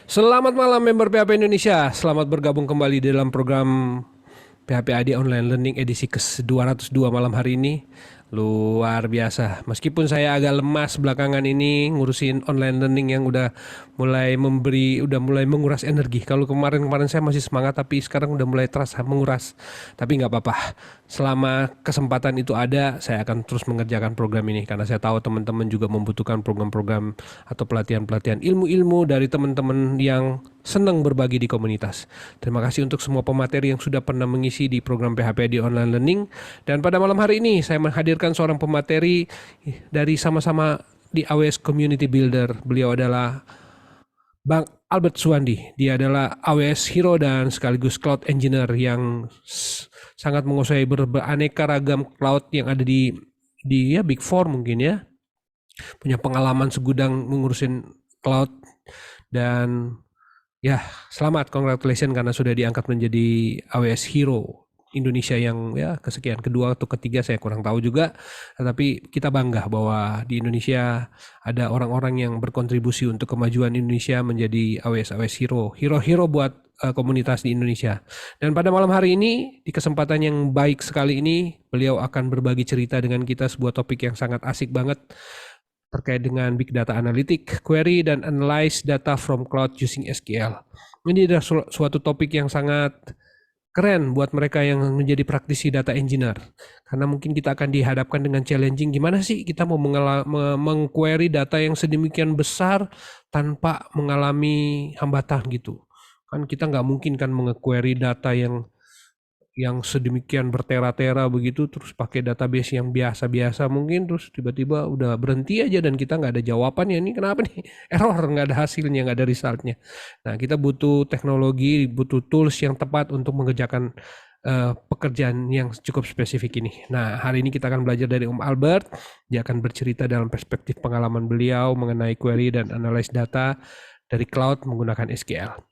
Selamat malam member PHP Indonesia. Selamat bergabung kembali dalam program PHP AD Online Learning edisi ke-202 malam hari ini. Luar biasa. Meskipun saya agak lemas belakangan ini ngurusin online learning yang udah mulai menguras energi. Kalau kemarin-kemarin saya masih semangat, tapi sekarang udah mulai terasa menguras. Tapi nggak apa-apa. Selama kesempatan itu ada, saya akan terus mengerjakan program ini karena saya tahu teman-teman juga membutuhkan program-program atau pelatihan-pelatihan ilmu-ilmu dari teman-teman yang senang berbagi di komunitas. Terima kasih untuk semua pemateri yang sudah pernah mengisi di program PHP di Online Learning. Dan pada malam hari ini saya menghadirkan seorang pemateri dari sama-sama di AWS Community Builder. Beliau adalah Bang Albert Suwandi. Dia adalah AWS Hero dan sekaligus Cloud Engineer yang sangat menguasai beraneka ragam cloud yang ada di ya Big Four mungkin ya. Punya pengalaman segudang mengurusin cloud dan ya, selamat, congratulations karena sudah diangkat menjadi AWS Hero Indonesia yang ya kesekian, kedua atau ketiga saya kurang tahu juga. Tetapi kita bangga bahwa di Indonesia ada orang-orang yang berkontribusi untuk kemajuan Indonesia menjadi AWS Hero, hero-hero buat komunitas di Indonesia. Dan pada malam hari ini, di kesempatan yang baik sekali ini, beliau akan berbagi cerita dengan kita sebuah topik yang sangat asik banget terkait dengan big data analytic, query dan analyze data from cloud using SQL. Ini adalah suatu topik yang sangat keren buat mereka yang menjadi praktisi data engineer. Karena mungkin kita akan dihadapkan dengan challenging gimana sih kita mau mengquery data yang sedemikian besar tanpa mengalami hambatan gitu. Kan kita nggak mungkin kan mengquery data yang sedemikian bertera-tera begitu terus pakai database yang biasa-biasa mungkin terus tiba-tiba udah berhenti aja dan kita nggak ada jawabannya, ini kenapa nih error, nggak ada hasilnya, nggak ada resultnya. Nah, kita butuh teknologi, butuh tools yang tepat untuk mengerjakan pekerjaan yang cukup spesifik ini. Nah, hari ini kita akan belajar dari Om Albert. Dia akan bercerita dalam perspektif pengalaman beliau mengenai query dan analyze data dari cloud menggunakan SQL.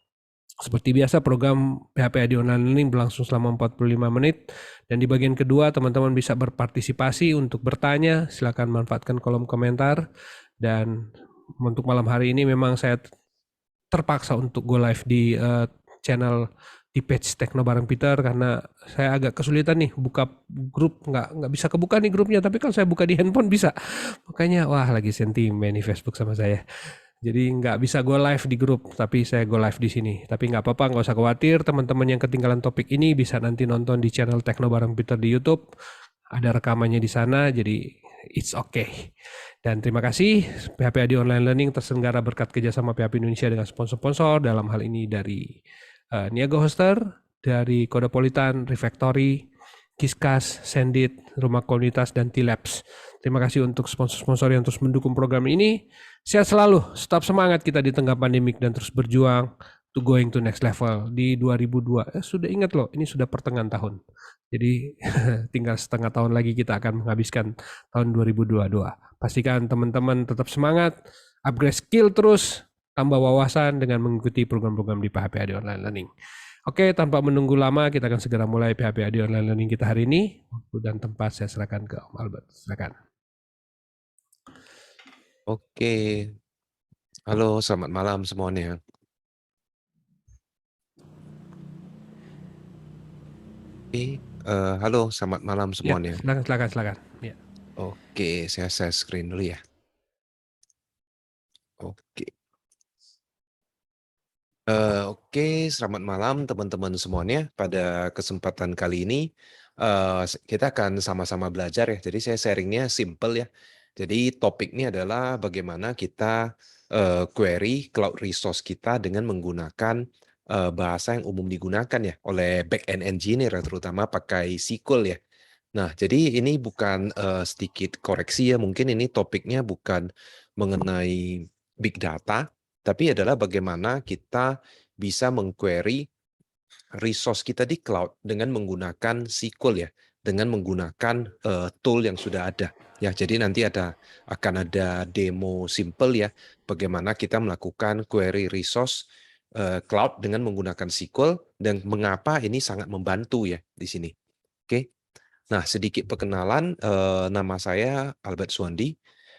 Seperti biasa, program PHP AD Online Learning berlangsung selama 45 menit. Dan di bagian kedua, teman-teman bisa berpartisipasi untuk bertanya. Silakan manfaatkan kolom komentar. Dan untuk malam hari ini memang saya terpaksa untuk go live di channel di page Tekno bareng Peter karena saya agak kesulitan nih buka grup, nggak bisa kebuka nih grupnya, tapi kalau saya buka di handphone bisa. Makanya wah, lagi sentimen nih Facebook sama saya. Jadi nggak bisa go live di grup, tapi saya go live di sini. Tapi nggak apa-apa, nggak usah khawatir. Teman-teman yang ketinggalan topik ini bisa nanti nonton di channel Tekno bareng Peter di YouTube. Ada rekamannya di sana, jadi it's okay. Dan terima kasih, PHP AD Online Learning terselenggara berkat kerjasama PHP Indonesia dengan sponsor-sponsor, dalam hal ini dari Niaga Hoster, dari Kodapolitan, Refactory, Kiskas, Sendit, Rumah Komunitas, dan T-Labs. Terima kasih untuk sponsor-sponsor yang terus mendukung program ini. Sehat selalu, tetap semangat kita di tengah pandemik dan terus berjuang to going to next level di 2002. Sudah ingat loh, ini sudah pertengahan tahun. Jadi tinggal setengah tahun lagi kita akan menghabiskan tahun 2022. Pastikan teman-teman tetap semangat, upgrade skill terus, tambah wawasan dengan mengikuti program-program di PHP AD Online Learning. Oke, tanpa menunggu lama, kita akan segera mulai PHP AD Online Learning kita hari ini. Waktu dan tempat saya serahkan ke Om Albert. Silakan. Oke, halo, selamat malam semuanya. Halo, selamat malam semuanya. Ya, silakan. Ya. Oke, saya share screen dulu ya. Oke. Oke, selamat malam teman-teman semuanya. Pada kesempatan kali ini kita akan sama-sama belajar ya. Jadi saya sharingnya simple ya. Jadi topiknya adalah bagaimana kita query cloud resource kita dengan menggunakan bahasa yang umum digunakan ya oleh back-end engineer, terutama pakai SQL ya. Nah, jadi ini bukan sedikit koreksi ya. Mungkin ini topiknya bukan mengenai big data, tapi adalah bagaimana kita bisa mengquery resource kita di cloud dengan menggunakan SQL ya, dengan menggunakan tool yang sudah ada. Ya, jadi nanti akan ada demo simple ya, bagaimana kita melakukan query resource cloud dengan menggunakan SQL dan mengapa ini sangat membantu ya di sini. Oke. Nah, sedikit perkenalan, nama saya Albert Suwandi.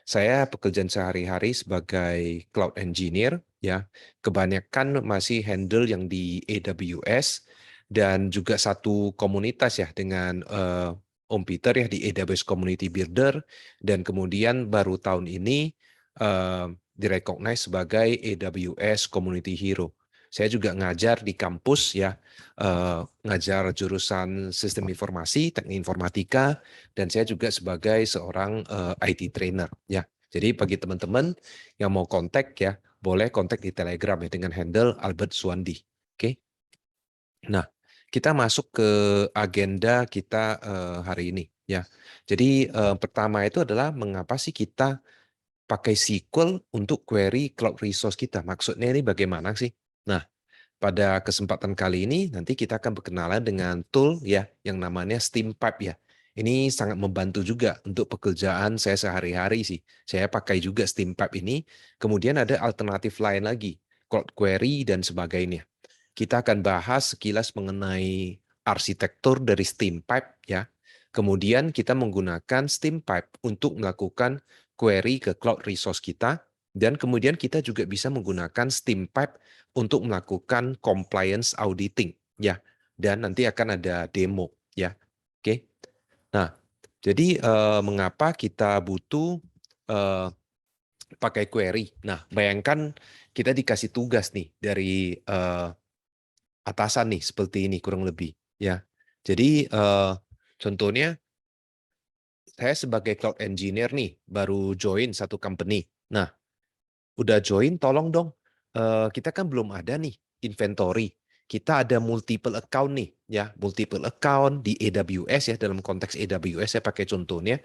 Saya pekerjaan sehari-hari sebagai cloud engineer, ya. Kebanyakan masih handle yang di AWS dan juga satu komunitas ya dengan Om Peter ya di AWS Community Builder, dan kemudian baru tahun ini direcognize sebagai AWS Community Hero. Saya juga ngajar di kampus ya, ngajar jurusan Sistem Informasi, Teknik Informatika, dan saya juga sebagai seorang IT trainer ya. Jadi bagi teman-teman yang mau kontak ya, boleh kontak di Telegram ya dengan handle Albert Suwandi. Oke. Nah, kita masuk ke agenda kita hari ini ya. Jadi pertama itu adalah mengapa sih kita pakai SQL untuk query cloud resource kita. Maksudnya ini bagaimana sih? Nah, pada kesempatan kali ini nanti kita akan berkenalan dengan tool ya yang namanya Steampipe ya. Ini sangat membantu juga untuk pekerjaan saya sehari-hari sih. Saya pakai juga Steampipe ini. Kemudian ada alternatif lain lagi, Cloud Query dan sebagainya. Kita akan bahas sekilas mengenai arsitektur dari Steampipe ya. Kemudian kita menggunakan Steampipe untuk melakukan query ke cloud resource kita, dan kemudian kita juga bisa menggunakan Steampipe untuk melakukan compliance auditing ya. Dan nanti akan ada demo ya. Oke. Nah, jadi mengapa kita butuh pakai query? Nah, bayangkan kita dikasih tugas nih dari atasan nih seperti ini kurang lebih ya. Jadi contohnya saya sebagai cloud engineer nih baru join satu company. Nah, udah join tolong dong, kita kan belum ada nih inventory. Kita ada multiple account nih ya, multiple account di AWS ya, dalam konteks AWS saya pakai contohnya.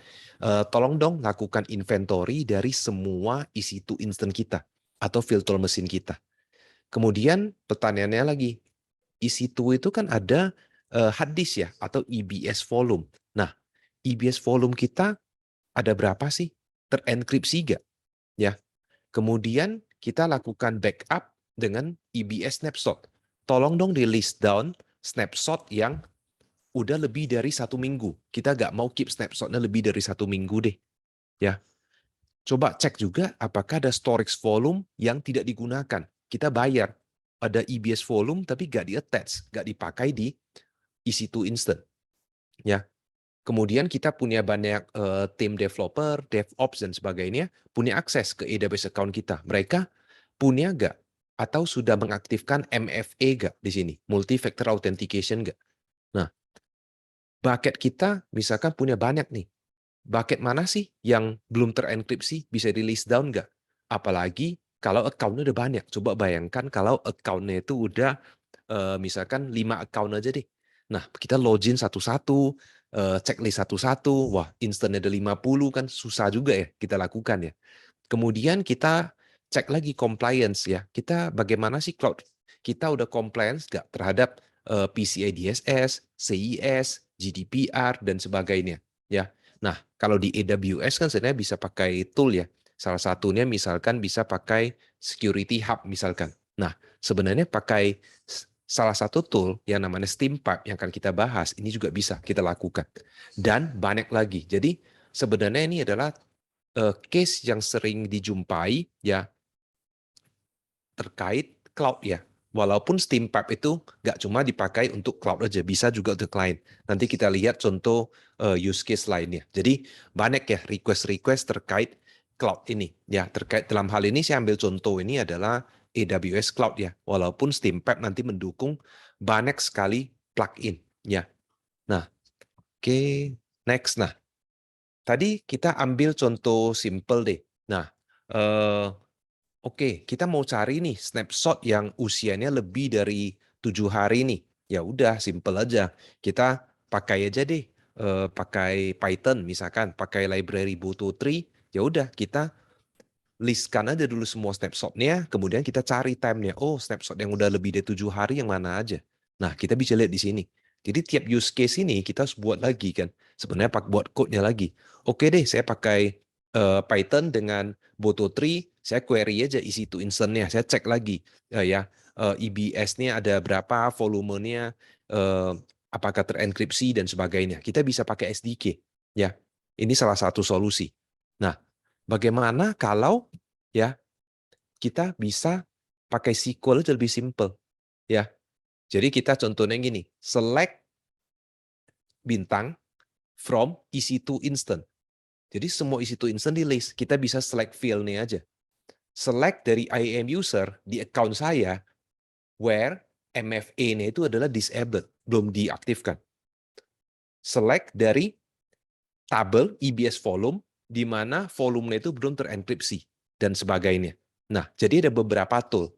Tolong dong lakukan inventory dari semua EC2 instance kita atau virtual mesin kita. Kemudian pertanyaannya lagi, EC2 itu kan ada hard disk ya atau EBS volume. Nah, EBS volume kita ada berapa sih? Terenkripsi nggak? Ya. Kemudian kita lakukan backup dengan EBS snapshot. Tolong dong di list down snapshot yang udah lebih dari 1 minggu. Kita nggak mau keep snapshotnya lebih dari 1 minggu deh. Ya. Coba cek juga apakah ada storage volume yang tidak digunakan. Kita bayar. Ada EBS volume tapi nggak di-attach, nggak dipakai di EC2 instant. Ya. Kemudian kita punya banyak tim developer, DevOps, dan sebagainya, punya akses ke AWS account kita. Mereka punya nggak? Atau sudah mengaktifkan MFA nggak di sini? Multi-factor authentication nggak? Nah, bucket kita misalkan punya banyak nih. Bucket mana sih yang belum terenkripsi? Bisa di list down nggak? Apalagi kalau account-nya udah banyak. Coba bayangkan kalau account-nya itu udah misalkan 5 account aja deh. Nah, kita login satu-satu, checklist satu-satu. Wah, instan ada 50 kan susah juga ya kita lakukan ya. Kemudian kita cek lagi compliance ya. Kita bagaimana sih cloud? Kita udah compliance nggak terhadap PCI DSS, CIS, GDPR, dan sebagainya. Ya. Nah, kalau di AWS kan sebenarnya bisa pakai tool ya. Salah satunya misalkan bisa pakai Security Hub misalkan. Nah, sebenarnya pakai salah satu tool yang namanya Steampipe yang akan kita bahas, ini juga bisa kita lakukan. Dan banyak lagi. Jadi sebenarnya ini adalah case yang sering dijumpai ya terkait cloud ya. Walaupun Steampipe itu nggak cuma dipakai untuk cloud aja, bisa juga untuk client. Nanti kita lihat contoh use case lainnya. Jadi banyak ya request-request terkait cloud ini. Ya, terkait dalam hal ini saya ambil contoh ini adalah AWS Cloud ya. Walaupun Steampipe nanti mendukung banyak sekali plugin ya. Nah, oke, next. Nah, tadi kita ambil contoh simple deh. Nah, oke, kita mau cari nih snapshot yang usianya lebih dari 7 hari nih. Ya udah, simple aja. Kita pakai aja deh, pakai Python misalkan, pakai library Boto3. Ya udah, kita listkan aja dulu semua snapshotnya, kemudian kita cari time-nya. Oh, snapshot yang udah lebih dari 7 hari yang mana aja. Nah, kita bisa lihat di sini. Jadi tiap use case ini kita harus buat lagi kan. Sebenarnya buat code-nya lagi. Oke deh, saya pakai Python dengan Boto3, saya query aja isi itu instance-nya. Saya cek lagi EBS-nya ada berapa, volumenya, apakah terenkripsi dan sebagainya. Kita bisa pakai SDK. Ya, ini salah satu solusi. Nah, bagaimana kalau ya kita bisa pakai SQL aja lebih simple ya. Jadi kita contohnya gini, select bintang from EC2 instant. Jadi semua EC2 instant di list, kita bisa select field-nya aja. Select dari IAM user di account saya where MFA-nya itu adalah disabled, belum diaktifkan. Select dari tabel EBS volume di mana volumenya itu belum terenkripsi dan sebagainya. Nah, jadi ada beberapa tool.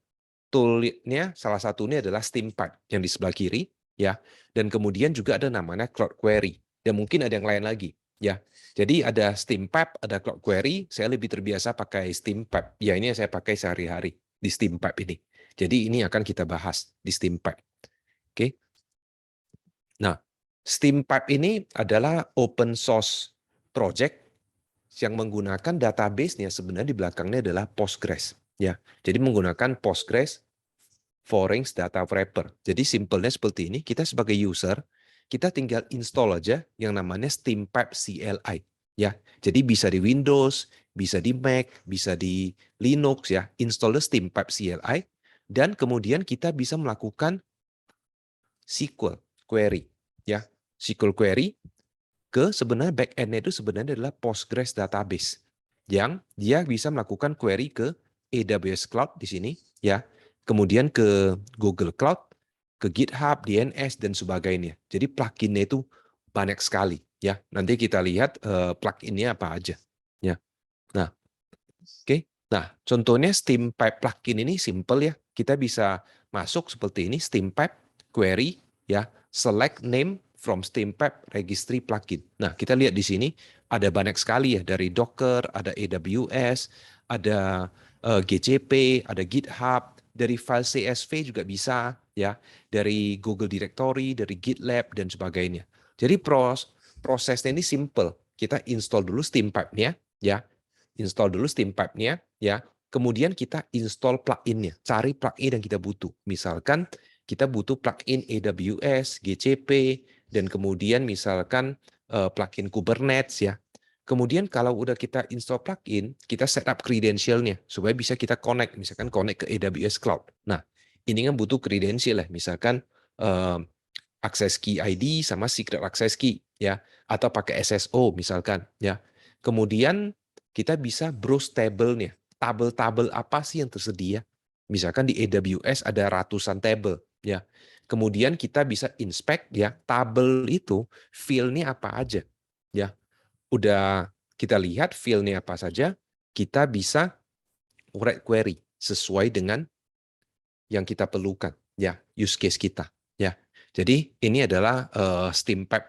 Toolnya salah satunya adalah SteamPipe yang di sebelah kiri ya. Dan kemudian juga ada namanya Cloud Query. Dan mungkin ada yang lain lagi ya. Jadi ada SteamPipe, ada Cloud Query. Saya lebih terbiasa pakai SteamPipe. Ya ini yang saya pakai sehari-hari di SteamPipe ini. Jadi ini akan kita bahas di SteamPipe. Oke. Nah, SteamPipe ini adalah open source project yang menggunakan database-nya sebenarnya di belakangnya adalah Postgres ya. Jadi menggunakan Postgres Foreigns Data Wrapper. Jadi simpelnya seperti ini, kita sebagai user kita tinggal install aja yang namanya SteamPipe CLI ya. Jadi bisa di Windows, bisa di Mac, bisa di Linux ya. Install SteamPipe CLI dan kemudian kita bisa melakukan SQL query ya. SQL query ke sebenarnya back-end-nya itu sebenarnya adalah Postgres database yang dia bisa melakukan query ke AWS Cloud di sini ya. Kemudian ke Google Cloud, ke GitHub, DNS dan sebagainya. Jadi plugin-nya itu banyak sekali ya. Nanti kita lihat plugin-nya apa aja ya. Nah, oke. Nah, contohnya SteamPipe plugin ini simple ya. Kita bisa masuk seperti ini, SteamPipe query ya, select name from SteamPipe registry plugin. Nah, kita lihat di sini ada banyak sekali ya, dari Docker, ada AWS, ada GCP, ada GitHub, dari file CSV juga bisa ya, dari Google Directory, dari GitLab dan sebagainya. Jadi prosesnya ini simple. Kita install dulu SteamPipe-nya ya. Install dulu SteamPipe-nya ya. Kemudian kita install plugin-nya. Cari plugin yang kita butuh. Misalkan kita butuh plugin AWS, GCP, dan kemudian misalkan plugin Kubernetes ya. Kemudian kalau udah kita install plugin, kita setup credential-nya supaya bisa kita connect, misalkan connect ke AWS Cloud. Nah, ini kan butuh credential ya, misalkan access key ID sama secret access key ya, atau pakai SSO misalkan ya. Kemudian kita bisa browse tabel-nya. Tabel-tabel apa sih yang tersedia? Misalkan di AWS ada ratusan tabel ya. Kemudian kita bisa inspect ya, tabel itu field-nya apa aja ya. Udah kita lihat field-nya apa saja, kita bisa write query sesuai dengan yang kita perlukan ya, use case kita ya. Jadi ini adalah SteamPipe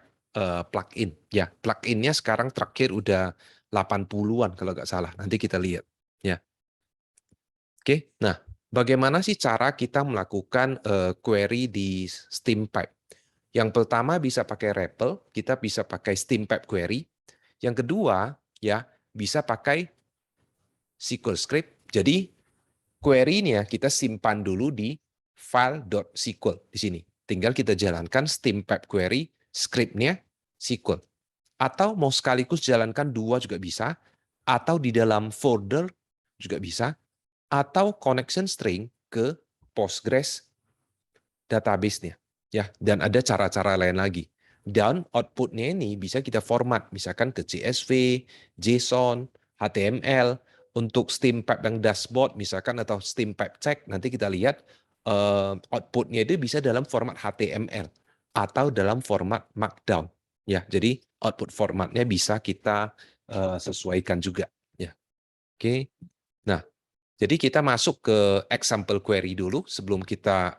plugin ya. Plugin-nya sekarang terakhir udah 80-an kalau nggak salah. Nanti kita lihat ya. Oke. Nah, bagaimana sih cara kita melakukan query di SteamPipe? Yang pertama bisa pakai REPL, kita bisa pakai SteamPipe query. Yang kedua, ya, bisa pakai SQL script. Jadi, query-nya kita simpan dulu di file.sql di sini. Tinggal kita jalankan SteamPipe query, script-nya SQL. Atau mau sekaligus jalankan dua juga bisa, atau di dalam folder juga bisa, atau connection string ke Postgres database-nya. Ya, dan ada cara-cara lain lagi. Dan output-nya ini bisa kita format, misalkan ke CSV, JSON, HTML. Untuk SteamPipe yang dashboard, misalkan, atau SteamPipe check, nanti kita lihat output-nya itu bisa dalam format HTML atau dalam format Markdown. Ya, jadi output formatnya bisa kita sesuaikan juga. Ya, oke. Nah, jadi kita masuk ke example query dulu sebelum kita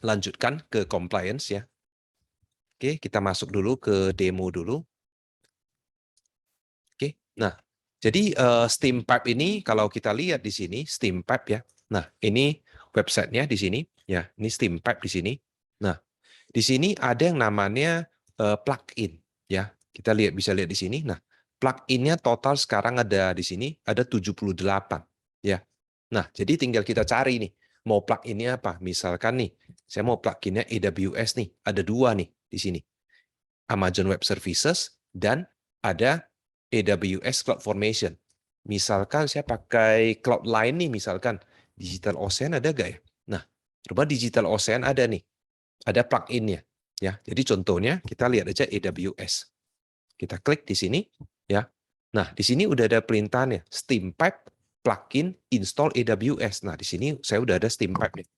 lanjutkan ke compliance ya. Oke, kita masuk dulu ke demo dulu. Oke, nah, jadi SteamPipe ini kalau kita lihat di sini SteamPipe ya. Nah, ini websitenya di sini ya. Ini SteamPipe di sini. Nah, di sini ada yang namanya plugin ya. Kita bisa lihat di sini. Nah, plugin-nya total sekarang ada di sini ada 78 ya. Nah, jadi tinggal kita cari nih mau plugin-nya apa. Misalkan nih, saya mau plugin-nya AWS nih. Ada dua nih di sini. Amazon Web Services dan ada AWS CloudFormation. Misalkan saya pakai Cloudline nih, misalkan DigitalOcean ada nggak ya? Nah, coba DigitalOcean ada nih, ada plugin-nya. Ya, jadi contohnya kita lihat aja AWS. Kita klik di sini, ya. Nah, di sini udah ada perintahnya, Steampipe plugin install AWS. Nah, di sini saya udah ada Steampipe nih.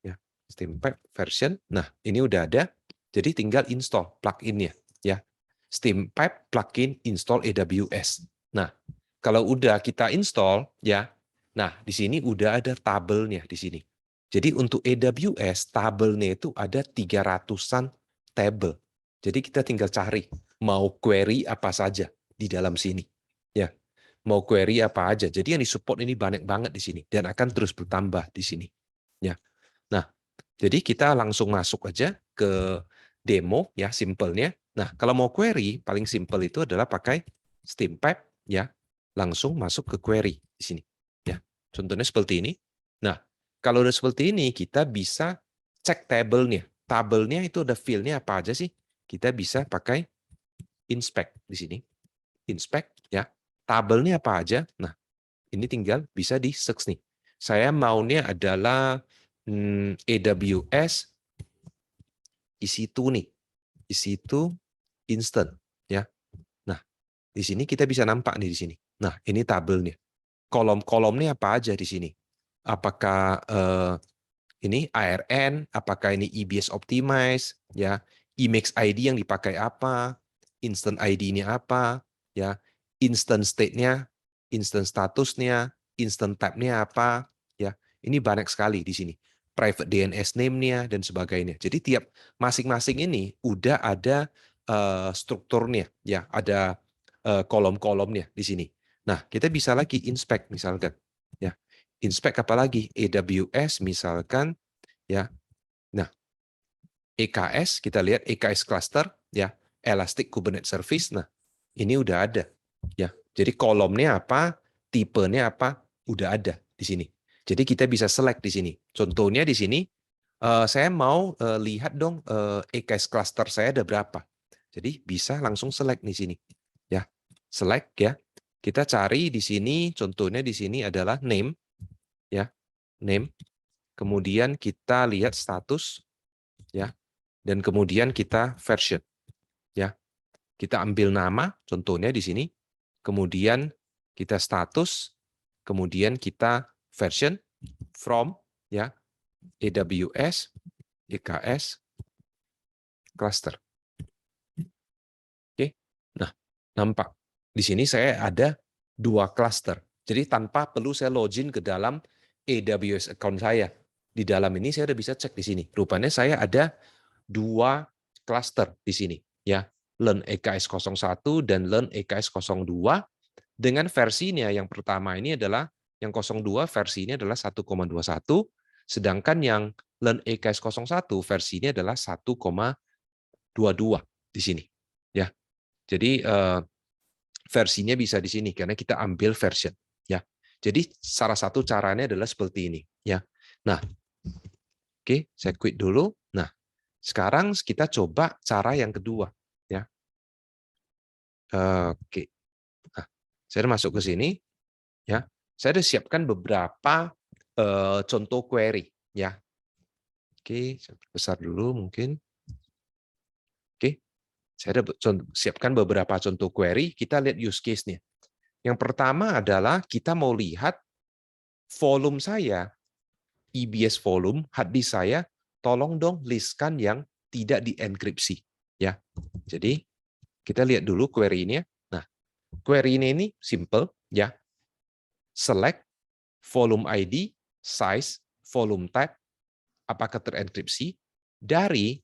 Ya, Steampipe version. Nah, ini udah ada. Jadi tinggal install plugin-nya, ya. Steampipe plugin install AWS. Nah, kalau udah kita install, ya. Nah, di sini udah ada tabelnya di sini. Jadi untuk AWS tabelnya itu ada 300-an tabel. Jadi kita tinggal cari mau query apa saja di dalam sini. Ya, mau query apa aja. Jadi yang disupport ini banyak banget di sini dan akan terus bertambah di sini. Ya. Nah, jadi kita langsung masuk aja ke demo ya, simpelnya. Nah, kalau mau query paling simpel itu adalah pakai Steampipe ya. Langsung masuk ke query di sini. Ya. Contohnya seperti ini. Nah, kalau udah seperti ini kita bisa cek tabelnya. Tabelnya itu ada field-nya apa aja sih? Kita bisa pakai inspect di sini. Inspect ya. Tabelnya apa aja? Nah, ini tinggal bisa di search nih. Saya maunya adalah AWS EC2 nih. EC2 instant ya. Nah, di sini kita bisa nampak nih di sini. Nah, ini tabelnya. Kolom-kolomnya apa aja di sini? Apakah ini ARN, apakah ini EBS Optimize, ya, Emacs ID yang dipakai apa, Instant ID-nya apa, ya, Instant State-nya, Instant Status-nya, Instant Type-nya apa, ya, ini banyak sekali di sini. Private DNS name-nya dan sebagainya. Jadi tiap masing-masing ini udah ada strukturnya, ya, ada kolom-kolomnya di sini. Nah, kita bisa lagi inspect misalkan, ya. Inspect apalagi AWS misalkan ya. Nah, EKS kita lihat EKS cluster ya, Elastic Kubernetes Service. Nah, ini udah ada ya. Jadi kolomnya apa, tipenya apa, udah ada di sini. Jadi kita bisa select di sini. Contohnya di sini saya mau lihat dong EKS cluster saya ada berapa. Jadi bisa langsung select di sini. Ya. Select ya. Kita cari di sini, contohnya di sini adalah name ya. Name. Kemudian kita lihat status ya, dan kemudian kita version ya. Kita ambil nama contohnya di sini, kemudian kita status, kemudian kita version from ya, AWS EKS cluster. Oke. Nah, nampak di sini saya ada 2 cluster. Jadi tanpa perlu saya login ke dalam AWS account saya. Di dalam ini saya udah bisa cek di sini. Rupanya saya ada 2 cluster di sini ya. Learn EKS 01 dan Learn EKS 02 dengan versinya yang pertama ini adalah yang 02 versinya adalah 1,21, sedangkan yang Learn EKS 01 versinya adalah 1,22 di sini ya. Jadi versinya bisa di sini karena kita ambil version ya. Jadi salah satu caranya adalah seperti ini ya. Nah, oke, saya quit dulu. Nah, sekarang kita coba cara yang kedua ya. Oke. Nah, saya masuk ke sini ya. Saya sudah siapkan beberapa contoh query ya. Oke, saya besar dulu mungkin. Oke. Saya sudah siapkan beberapa contoh query, kita lihat use case-nya. Yang pertama adalah kita mau lihat volume saya, EBS volume, hard disk saya, tolong dong listkan yang tidak dienkripsi. Ya. Jadi kita lihat dulu query-nya. Nah, query ini simple ya. Select volume ID, size, volume type, apakah terenkripsi dari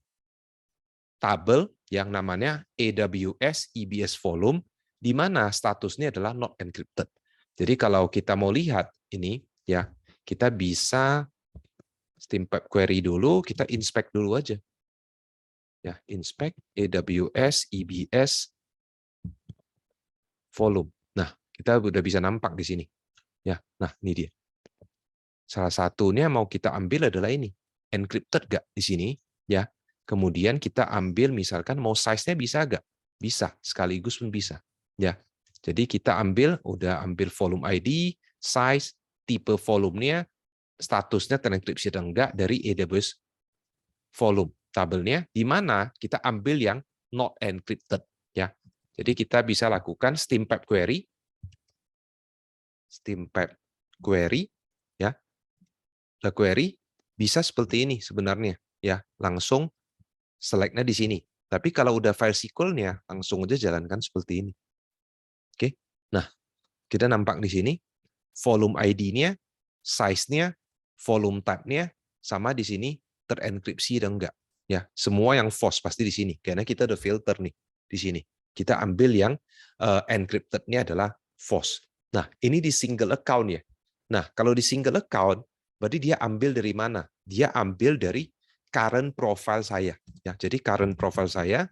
tabel yang namanya AWS EBS volume, di mana statusnya adalah not encrypted. Jadi kalau kita mau lihat ini ya, kita bisa Steampipe query dulu, kita inspect dulu aja. Ya, inspect AWS EBS volume. Nah, kita udah bisa nampak di sini. Ya, nah ini dia. Salah satunya mau kita ambil adalah ini. Encrypted nggak di sini? Ya. Kemudian kita ambil misalkan mau size-nya bisa nggak? Bisa, sekaligus pun bisa. Ya. Jadi kita udah ambil volume ID, size, tipe volumenya, statusnya terenkripsi atau enggak dari AWS volume tabelnya, di mana kita ambil yang not encrypted ya. Jadi kita bisa lakukan steampap query, ya. The query bisa seperti ini sebenarnya ya, langsung select-nya di sini. Tapi kalau udah file SQL-nya langsung aja jalankan seperti ini. Oke. Nah, kita nampak di sini volume ID-nya, size-nya, volume type-nya sama di sini terenkripsi dan enggak. Ya, semua yang false pasti di sini karena kita ada filter nih di sini. Kita ambil yang encrypted-nya adalah false. Nah, ini di single account ya. Nah, kalau di single account berarti dia ambil dari mana? Dia ambil dari current profile saya. Ya, jadi current profile saya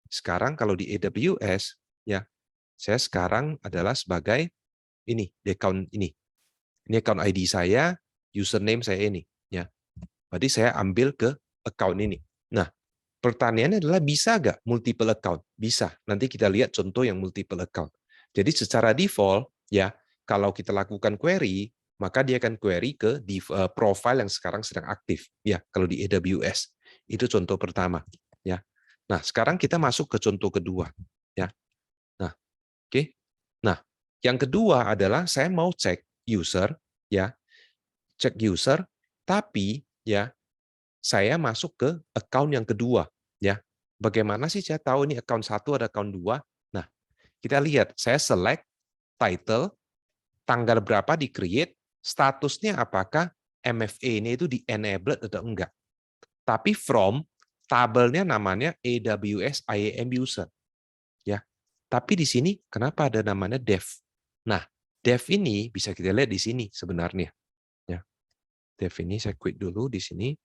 sekarang kalau di AWS ya, saya sekarang adalah sebagai ini, di account ini. Ini account ID saya, username saya ini ya. Berarti saya ambil ke account ini. Nah, pertanyaannya adalah bisa nggak multiple account? Bisa. Nanti kita lihat contoh yang multiple account. Jadi secara default ya, kalau kita lakukan query, maka dia akan query ke profile yang sekarang sedang aktif ya, kalau di AWS. Itu contoh pertama ya. Nah, sekarang kita masuk ke contoh kedua ya. Nah, oke. Nah, yang kedua adalah saya mau cek user ya. Cek user tapi ya saya masuk ke account yang kedua ya. Bagaimana sih saya tahu ini account 1 ada account 2? Nah, kita lihat saya select title, tanggal berapa di create, statusnya apakah MFA-nya itu di enabled atau enggak. Tapi from tabelnya namanya AWS IAM user. Ya. Tapi di sini kenapa ada namanya dev? Nah, dev ini bisa kita lihat di sini sebenarnya. Ya. Dev ini saya quit dulu di sini.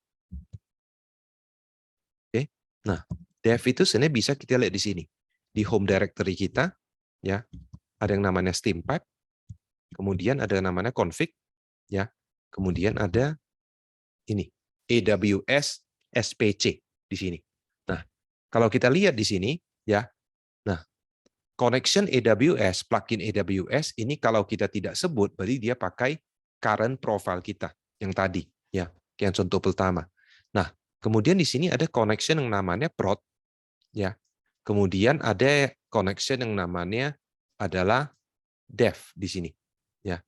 Oke. Nah, dev itu sebenarnya bisa kita lihat di sini. Di home directory kita ya, ada yang namanya steampap, kemudian ada yang namanya config ya. Kemudian ada ini AWS SPC di sini. Nah, kalau kita lihat di sini ya. Nah, connection AWS, plugin AWS ini kalau kita tidak sebut berarti dia pakai current profile kita yang tadi ya, yang contoh pertama. Nah, kemudian di sini ada connection yang namanya prod ya. Kemudian ada connection yang namanya adalah dev di sini ya.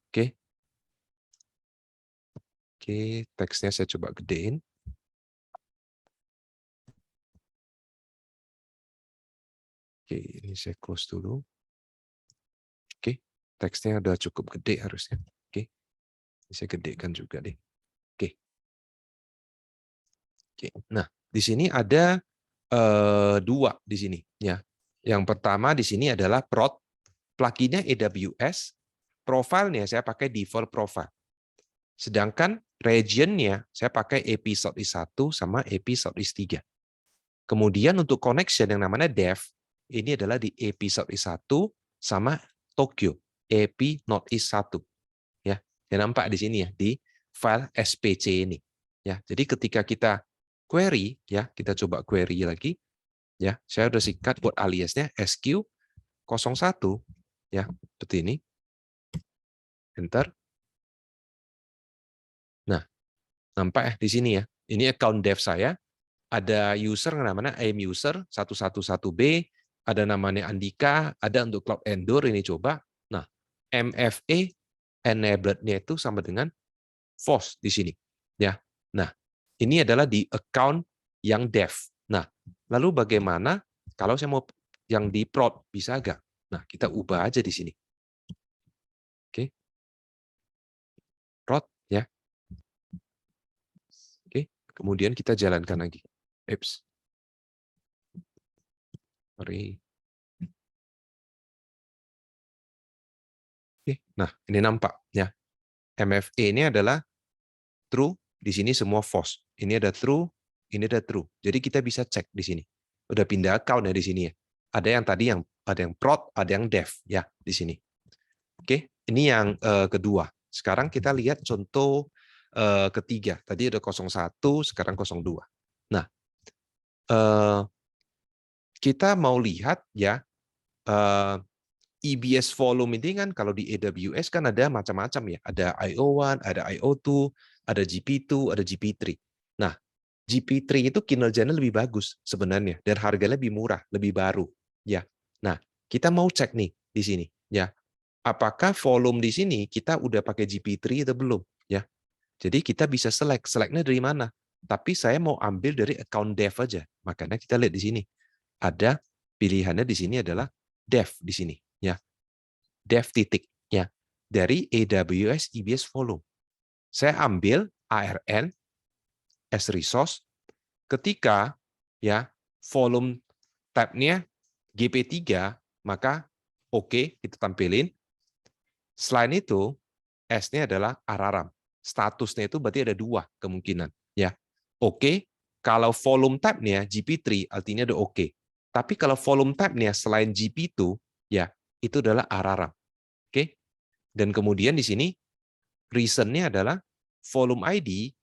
Oke. Oke, teksnya saya coba gedein. Oke, ini saya close dulu. Oke, teksnya udah cukup gede harusnya. Oke, ini saya gedekan juga deh. Oke. Oke, nah di sini ada dua di sini ya. Yang pertama di sini adalah prod, pluginnya AWS, profilnya saya pakai default profile. Sedangkan regionnya saya pakai AP Southeast 1 sama AP Southeast 3. Kemudian untuk connection yang namanya dev, ini adalah di AP Southeast 1 sama Tokyo, AP Northeast 1. Ya, ya nampak di sini ya, di file SPC ini. Ya, jadi ketika kita query, ya kita coba query lagi. Ya, saya sudah sikat buat aliasnya SQ01 ya, seperti ini. Enter. Nah, nampak ya di sini ya. Ini account dev saya. Ada user yang namanya IAM user 111B, ada namanya Andika, ada untuk Cloud Endure ini coba. Nah, MFA enabled-nya itu sama dengan false di sini. Ya. Nah, ini adalah di account yang dev. Nah, lalu bagaimana kalau saya mau yang di prod, bisa nggak? Nah, kita ubah aja di sini. Oke. Prod ya. Oke, kemudian kita jalankan lagi. Eps. Mari. Oke, nah ini nampak ya. MFA ini adalah true, di sini semua false. Ini ada true, ini ada true. Jadi kita bisa cek di sini. Udah pindah account ya di sini ya. Ada yang tadi ada yang prod, ada yang dev ya di sini. Oke, ini yang kedua. Sekarang kita lihat contoh ketiga. Tadi ada 01, sekarang 02. Nah, kita mau lihat ya EBS volume ini kan kalau di AWS kan ada macam-macam ya. Ada IO1, ada IO2, ada GP2, ada GP3. Nah, GP3 itu kinerjanya lebih bagus sebenarnya dan harganya lebih murah, lebih baru ya. Nah, kita mau cek nih di sini ya. Apakah volume di sini kita udah pakai GP3 atau belum ya. Jadi kita bisa selectnya dari mana? Tapi saya mau ambil dari account dev aja. Makanya kita lihat di sini. Ada pilihannya di sini adalah dev di sini ya. Dev titik ya. Dari AWS EBS volume. Saya ambil ARN as resource ketika ya volume tab-nya GP3 maka oke kita tampilin. Selain itu S-nya adalah Araram. Statusnya itu berarti ada dua kemungkinan ya. Oke, kalau volume tab-nya GP3 artinya udah oke. Tapi kalau volume tab-nya selain GP2 ya itu adalah Araram. Oke. Dan kemudian di sini reason-nya adalah volume ID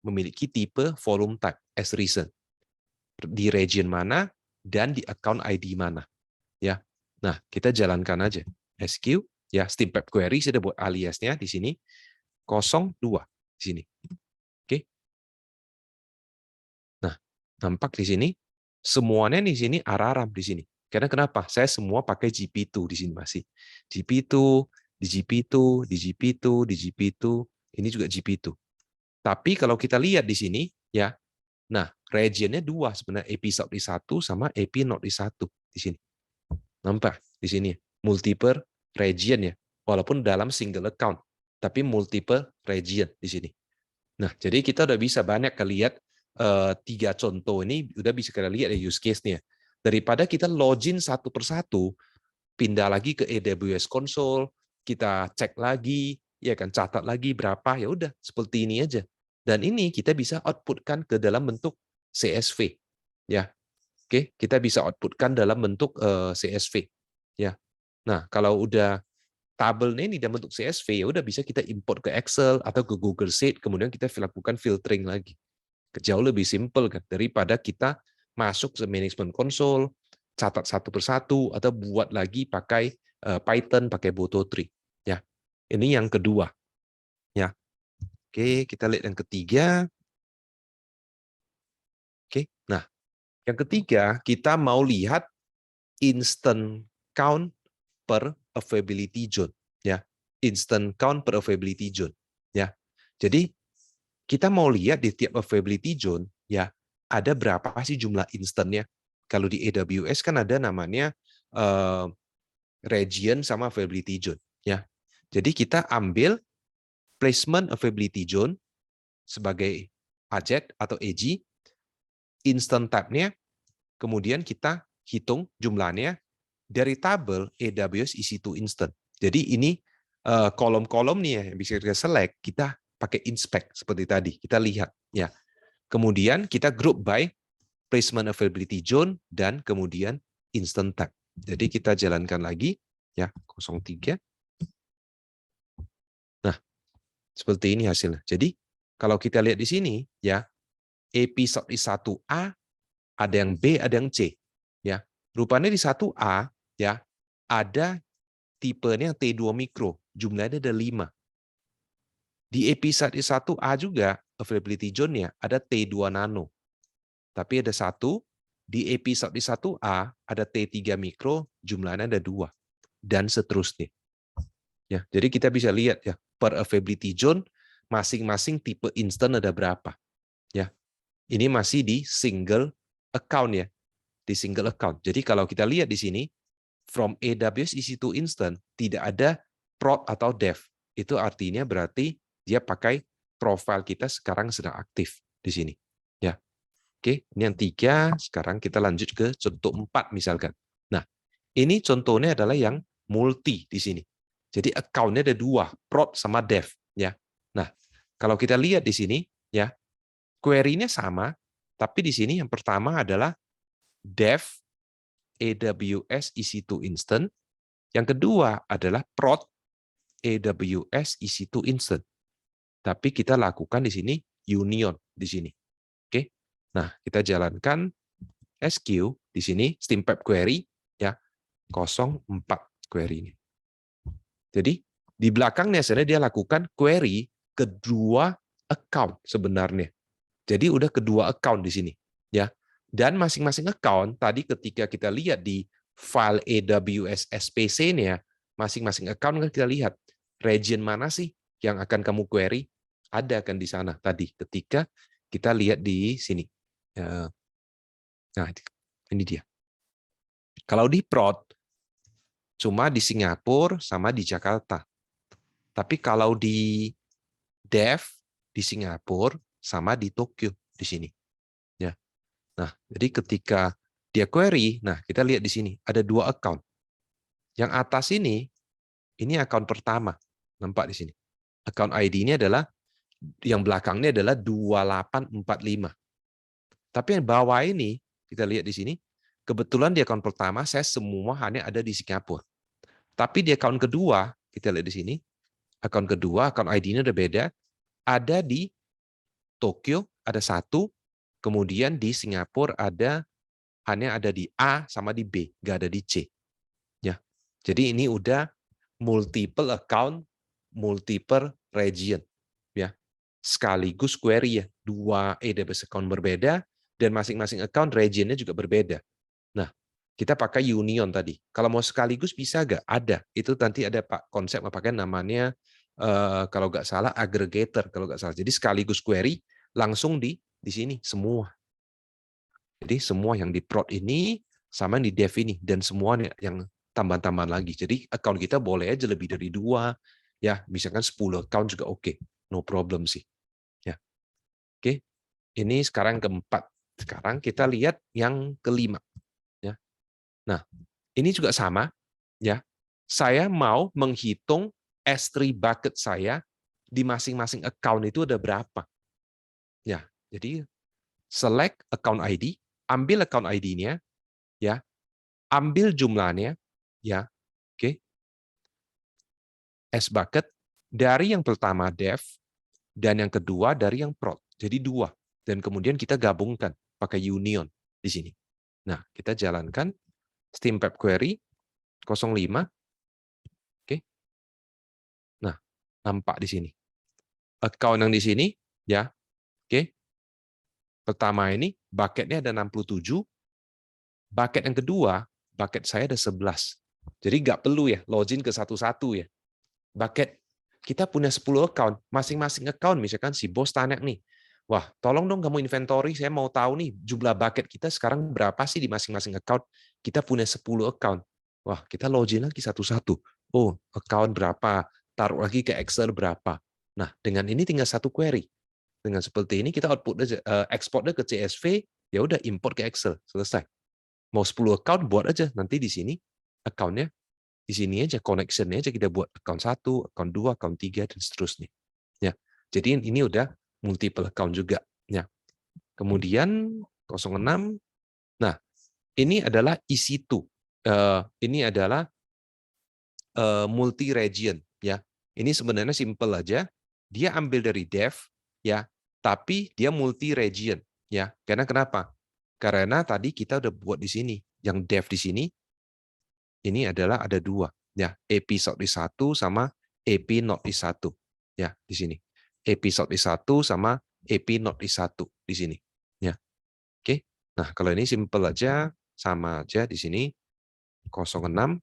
memiliki tipe volume type as reason. Di region mana dan di account ID mana. Ya. Nah, kita jalankan aja. SQ ya, Steam Pep Query sudah buat aliasnya di sini 02 di sini. Oke. Nah, nampak di sini semuanya di sini Araram di sini. Karena kenapa? Saya semua pakai GP2 di sini masih. GP2, di GP2, di GP2, di GP2, ini juga GP2. Tapi kalau kita lihat di sini ya, nah regionnya dua sebenarnya, AP South di 1 sama AP North di 1 di sini. Nampak di sini multiple region ya, walaupun dalam single account, tapi multiple region di sini. Nah, jadi kita udah bisa banyak lihat tiga contoh ini, udah bisa kita lihat ya use case-nya. Daripada kita login satu persatu, pindah lagi ke AWS Console, kita cek lagi, ya kan catat lagi berapa, ya udah seperti ini aja. Dan ini kita bisa outputkan ke dalam bentuk CSV, ya. Oke, kita bisa outputkan dalam bentuk CSV, ya. Nah, kalau udah tabelnya ini dalam bentuk CSV, ya udah bisa kita import ke Excel atau ke Google Sheet, kemudian kita lakukan filtering lagi. Jauh lebih simpel kan daripada kita masuk ke management console, catat satu persatu atau buat lagi pakai Python, pakai Boto3. Ya, ini yang kedua. Ya, oke, kita lihat yang ketiga. Oke, nah yang ketiga kita mau lihat instant count per availability zone. Ya, instant count per availability zone. Ya, jadi kita mau lihat di tiap availability zone, ya ada berapa sih jumlah instannya. Kalau di AWS kan ada namanya region sama availability zone, ya. Jadi kita ambil placement availability zone sebagai object atau AG, instant tab-nya, kemudian kita hitung jumlahnya dari tabel AWS EC2 Instant. Jadi ini kolom-kolom nih ya, yang bisa kita select, kita pakai inspect seperti tadi, kita lihat ya. Kemudian kita group by placement availability zone dan kemudian instant tab. Jadi kita jalankan lagi ya 03. Nah, seperti ini hasilnya. Jadi kalau kita lihat di sini ya, AP di 1A ada yang B, ada yang C ya. Rupanya di 1A ya ada tipenya T2 mikro, jumlahnya ada 5. Di AP di 1A juga availability zone-nya ada T2 nano. Tapi ada satu, di episode di 1A ada T3 mikro, jumlahnya ada 2. Dan seterusnya. Ya, jadi kita bisa lihat ya, per availability zone, masing-masing tipe instant ada berapa. Ya, ini masih di single account ya. Di single account. Jadi kalau kita lihat di sini, from AWS EC2 Instant, tidak ada prod atau dev. Itu artinya berarti dia pakai profile kita sekarang sedang aktif di sini. Ya. Oke, ini yang 3. Sekarang kita lanjut ke contoh 4 misalkan. Nah, ini contohnya adalah yang multi di sini. Jadi account-nya ada 2, prod sama dev. Ya. Nah, kalau kita lihat di sini, ya, query-nya sama, tapi di sini yang pertama adalah dev AWS EC2 Instant. Yang kedua adalah prod AWS EC2 Instant. Tapi kita lakukan di sini union di sini. Oke. Nah, kita jalankan SQ di sini Steam Pep Query ya 04. query ini. Jadi di belakangnya sebenarnya dia lakukan query kedua account sebenarnya. Jadi udah kedua account di sini, ya. Dan masing-masing account tadi ketika kita lihat di file AWS SPC-nya, masing-masing account kan kita lihat region mana sih yang akan kamu query, ada kan di sana tadi ketika kita lihat di sini. Nah, ini dia. Kalau di prod cuma di Singapura sama di Jakarta. Tapi kalau di dev di Singapura sama di Tokyo di sini. Ya. Nah, jadi ketika dia query, nah kita lihat di sini ada dua account. Yang atas ini account pertama. Nampak di sini. Account ID ini adalah yang belakangnya adalah 2845. Tapi yang bawah ini kita lihat di sini, kebetulan di account pertama saya semua hanya ada di Singapura. Tapi di account kedua, kita lihat di sini, account kedua, account ID-nya udah beda, ada di Tokyo ada satu, kemudian di Singapura hanya ada di A sama di B, nggak ada di C. Ya, jadi ini udah multiple account, multiple region, ya, sekaligus query ya, dua AWS account berbeda dan masing-masing account regionnya juga berbeda. Nah, kita pakai union tadi. Kalau mau sekaligus bisa nggak? Ada. Itu nanti ada Pak konsep pakai namanya kalau nggak salah aggregator kalau nggak salah. Jadi sekaligus query langsung di sini semua. Jadi semua yang di prod ini sama yang di dev ini dan semua yang tambahan-tambahan lagi. Jadi account kita boleh aja lebih dari 2, ya misalkan 10 account juga oke, no problem sih. Ya, oke. Ini sekarang keempat. Sekarang kita lihat yang kelima. Ya. Nah, ini juga sama, ya. Saya mau menghitung S3 bucket saya di masing-masing account itu ada berapa. Ya, jadi select account ID, ambil account ID-nya, ya, ambil jumlahnya, ya, oke. S bucket dari yang pertama dev dan yang kedua dari yang prod. Jadi 2 dan kemudian kita gabungkan pakai union di sini. Nah, kita jalankan Steampep query 05. Oke. Nah, nampak di sini. Account yang di sini, ya. Oke. Pertama ini bucketnya ada 67. Bucket yang kedua, bucket saya ada 11. Jadi nggak perlu ya login ke satu-satu ya. Bucket kita punya 10 account, masing-masing account misalkan si bos tanya nih, wah tolong dong kamu inventory, saya mau tahu nih jumlah bucket kita sekarang berapa sih di masing-masing account. Kita punya 10 account. Wah, kita login lagi satu-satu. Oh, account berapa, taruh lagi ke Excel berapa. Nah, dengan ini tinggal satu query. Dengan seperti ini kita output aja, exportnya ke CSV, ya udah import ke Excel, selesai. Mau 10 account buat aja nanti di sini account-nya di sini aja connection-nya aja kita buat account 1, account 2, account 3 dan seterusnya. Ya. Jadi ini udah multiple account juga, ya. Kemudian 06. Nah, ini adalah EC2. Ini adalah multi region, ya. Ini sebenarnya simple aja. Dia ambil dari dev, ya, tapi dia multi region, ya. Karena kenapa? Karena tadi kita udah buat di sini, yang dev di sini ini adalah ada 2, ya, AP Southeast 1 sama AP Northeast 1, ya, di sini. AP Southeast 1 sama AP Northeast 1 di sini, ya. Oke. Nah, kalau ini simple aja, sama aja di sini 06.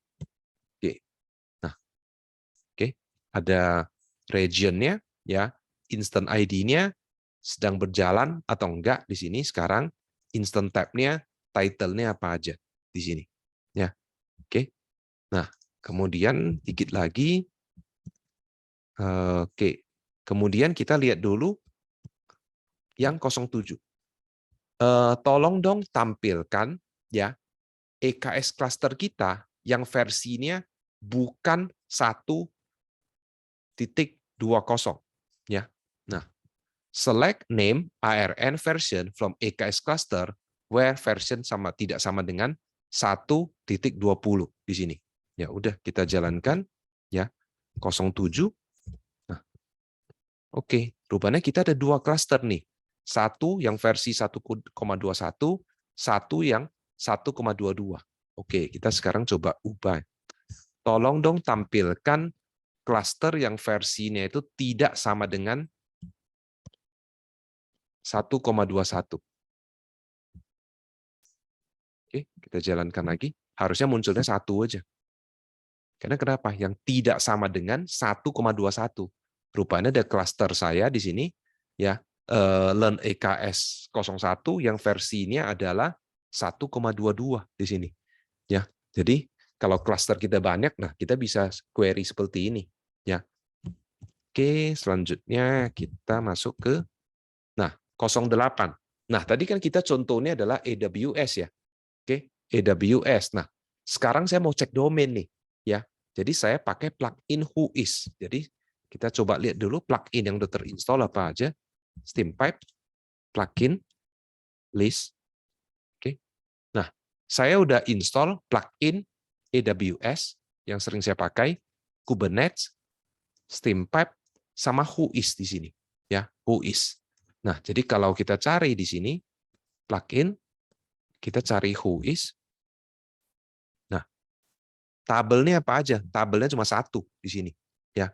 Oke. Nah, oke, ada region-nya, ya, instant ID-nya sedang berjalan atau enggak di sini sekarang, instant tab-nya, title-nya apa aja di sini, ya. Oke. Nah, kemudian dikit lagi. Oke. Kemudian kita lihat dulu yang 07. Tolong dong tampilkan ya EKS cluster kita yang versinya bukan 1.20 ya. Nah, select name ARN version from EKS cluster where version tidak sama dengan 1.20 di sini. Ya udah kita jalankan ya 07. Nah, oke, rupanya kita ada 2 cluster nih. Satu yang versi 1.21, satu yang 1.22. Oke, kita sekarang coba ubah. tolong dong tampilkan cluster yang versinya itu tidak sama dengan 1,21. Oke, kita jalankan lagi. Harusnya munculnya 1 aja. Karena kenapa? Yang tidak sama dengan 1,21. Rupanya ada cluster saya di sini, ya, Learn EKS 01 yang versinya adalah 1,22 di sini. Ya, jadi kalau cluster kita banyak, nah kita bisa query seperti ini. Ya, oke, selanjutnya kita masuk ke, nah, 08. Nah, tadi kan kita contohnya adalah AWS ya. Oke, AWS. Nah, sekarang saya mau cek domain nih, ya. Jadi saya pakai plugin Whois. Jadi kita coba lihat dulu plugin yang udah terinstall apa aja. Steampipe, plugin, list. Oke. Nah, saya udah install plugin AWS yang sering saya pakai, Kubernetes, Steampipe, sama Whois di sini, ya, Whois. Nah, jadi kalau kita cari di sini plugin, kita cari Whois. Nah, tabelnya apa aja? Tabelnya cuma 1 di sini, ya.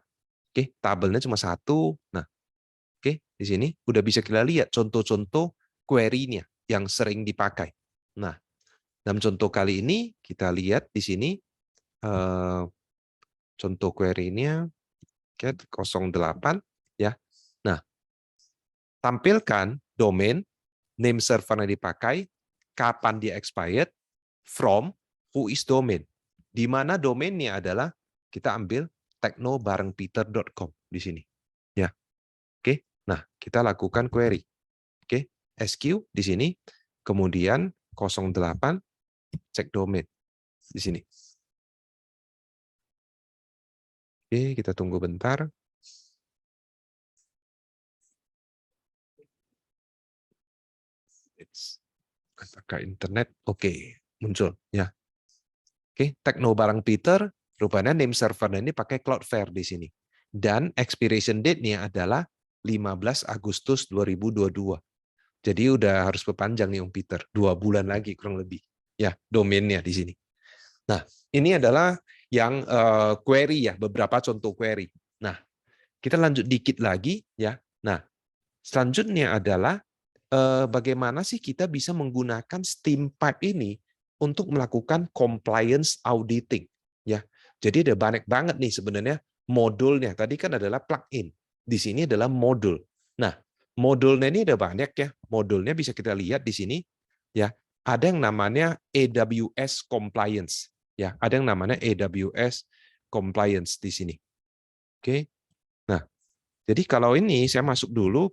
Oke, tabelnya cuma 1. Nah, oke, di sini udah bisa kita lihat contoh-contoh query-nya yang sering dipakai. Nah, dalam contoh kali ini kita lihat di sini contoh query-nya 08, ya. Nah, tampilkan domain, name server yang dipakai, kapan dia expired, from, who is domain. Di mana domainnya adalah kita ambil technobarengpeter.com di sini. Ya. Oke. Nah, kita lakukan query. Oke, SQ di sini, kemudian 08 cek domain di sini. Oke, kita tunggu bentar. Apakah internet? Oke, muncul ya. Oke, Technobarang Peter, rupanya name servernya ini pakai Cloudflare di sini. Dan expiration date-nya adalah 15 Agustus 2022. Jadi udah harus perpanjang nih Om Peter, 2 bulan lagi kurang lebih. Ya, domainnya di sini. Nah, ini adalah yang query ya, beberapa contoh query. Nah, kita lanjut dikit lagi ya. Nah, selanjutnya adalah bagaimana sih kita bisa menggunakan Steampipe ini untuk melakukan compliance auditing ya. Jadi ada banyak banget nih sebenarnya modulnya. Tadi kan adalah plugin. Di sini adalah modul. Nah, modulnya ini ada banyak ya. Modulnya bisa kita lihat di sini ya. Ada yang namanya AWS compliance ya. Ada yang namanya AWS compliance di sini. Oke. Nah, jadi kalau ini saya masuk dulu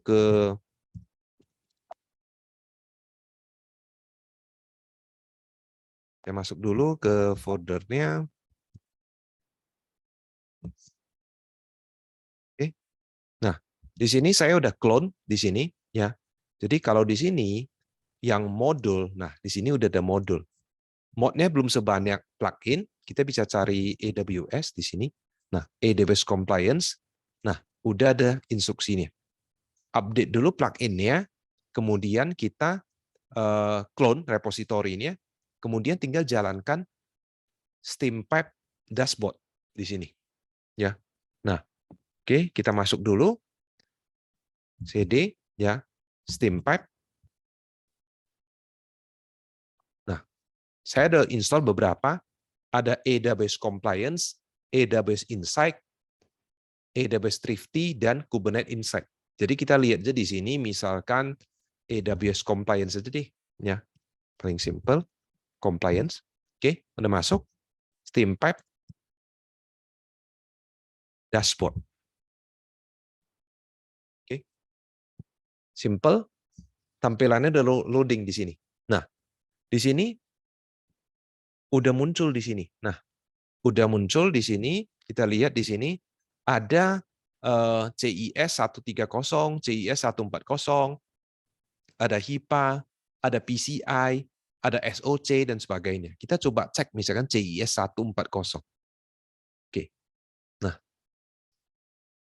ke foldernya. Oke. Nah, di sini saya udah clone di sini ya. Jadi kalau di sini yang modul, nah di sini udah ada modul. Modnya belum sebanyak plugin, kita bisa cari AWS di sini. Nah, AWS compliance. Nah, udah ada instruksinya. Update dulu pluginnya, kemudian kita clone repositorinya, kemudian tinggal jalankan Steampipe dashboard di sini. Ya. Nah, oke, kita masuk dulu CD ya, Steampipe. Nah, saya ada install beberapa, ada AWS Compliance, AWS Insight, AWS Thrifty, dan Kubernetes Insight. Jadi kita lihat aja di sini, misalkan AWS Compliance aja deh, ya, paling simple, Compliance. Oke, udah masuk, Steampipe, Dashboard. Oke, simple, tampilannya udah loading di sini. Nah, di sini udah muncul di sini. Nah, udah muncul di sini, kita lihat di sini ada CIS 130, CIS 140, ada HIPAA, ada PCI, ada SOC dan sebagainya. Kita coba cek misalkan CIS 140. Oke. Nah,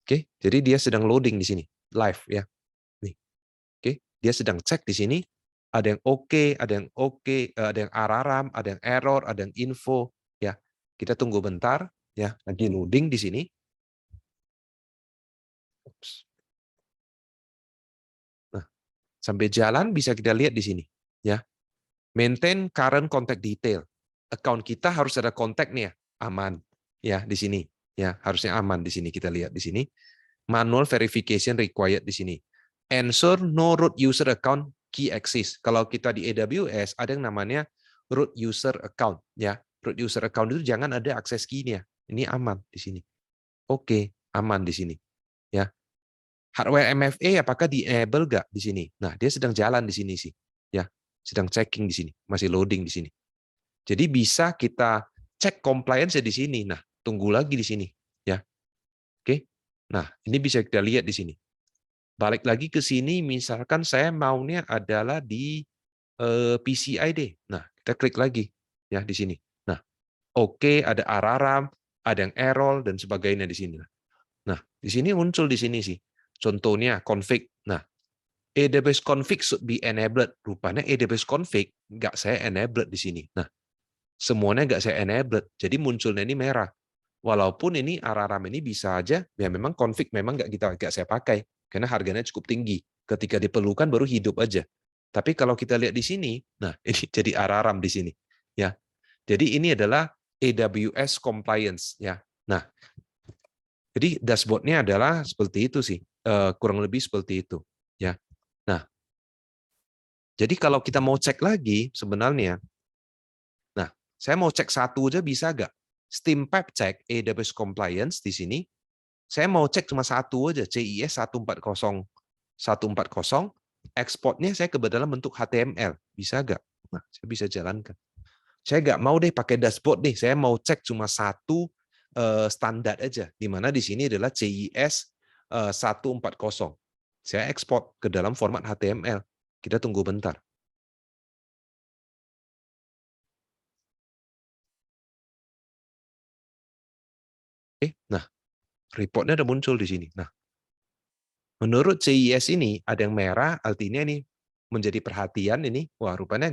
oke, jadi dia sedang loading di sini, live ya. Nih. Oke, dia sedang cek di sini. Ada yang oke, ada yang ARARAM, ada yang error, ada yang info ya. Kita tunggu bentar ya, lagi loading di sini. Ups. Nah, sampai jalan bisa kita lihat di sini, ya. Maintain current contact detail. Account kita harus ada kontaknya, aman, ya di sini, ya harusnya aman di sini kita lihat di sini. Manual verification required di sini. Ensure no root user account key access. Kalau kita di AWS ada yang namanya root user account, ya. Root user account itu jangan ada akses key-nya. Ini aman di sini. Oke, aman di sini, ya. Hardware MFA apakah di-enable nggak di sini? Nah, dia sedang jalan di sini sih, ya. Sedang checking di sini, masih loading di sini. Jadi bisa kita cek compliance di sini. Nah, tunggu lagi di sini, ya. Oke. Nah, ini bisa kita lihat di sini. Balik lagi ke sini, misalkan saya maunya adalah di PCID. Nah, kita klik lagi ya di sini. Nah, oke, ada araram, ada yang error dan sebagainya di sini. Nah, di sini muncul di sini sih. Contohnya config. Nah, AWS config should be enabled. Rupanya AWS config nggak saya enabled di sini. Nah, semuanya nggak saya enabled. Jadi munculnya ini merah. Walaupun ini araram ini bisa aja, ya memang config memang nggak saya pakai karena harganya cukup tinggi. Ketika diperlukan baru hidup aja. Tapi kalau kita lihat di sini, nah ini jadi araram di sini, ya. Jadi ini adalah AWS compliance, ya. Nah, jadi dashboardnya adalah seperti itu sih, kurang lebih seperti itu, ya. Nah, jadi kalau kita mau cek lagi sebenarnya, nah saya mau cek satu aja bisa nggak? Steam Pipe cek AWS compliance di sini. Saya mau cek cuma satu aja, CIS 140, ekspornya saya kebetulan bentuk HTML, bisa nggak? Nah, saya bisa jalankan. Saya nggak mau deh pakai dashboard nih, saya mau cek cuma satu standar aja, di mana di sini adalah CIS 140. Saya ekspor ke dalam format HTML. Kita tunggu bentar. Nah, reportnya udah muncul di sini. Nah, menurut CIS ini ada yang merah, artinya ini menjadi perhatian ini. Wah, rupanya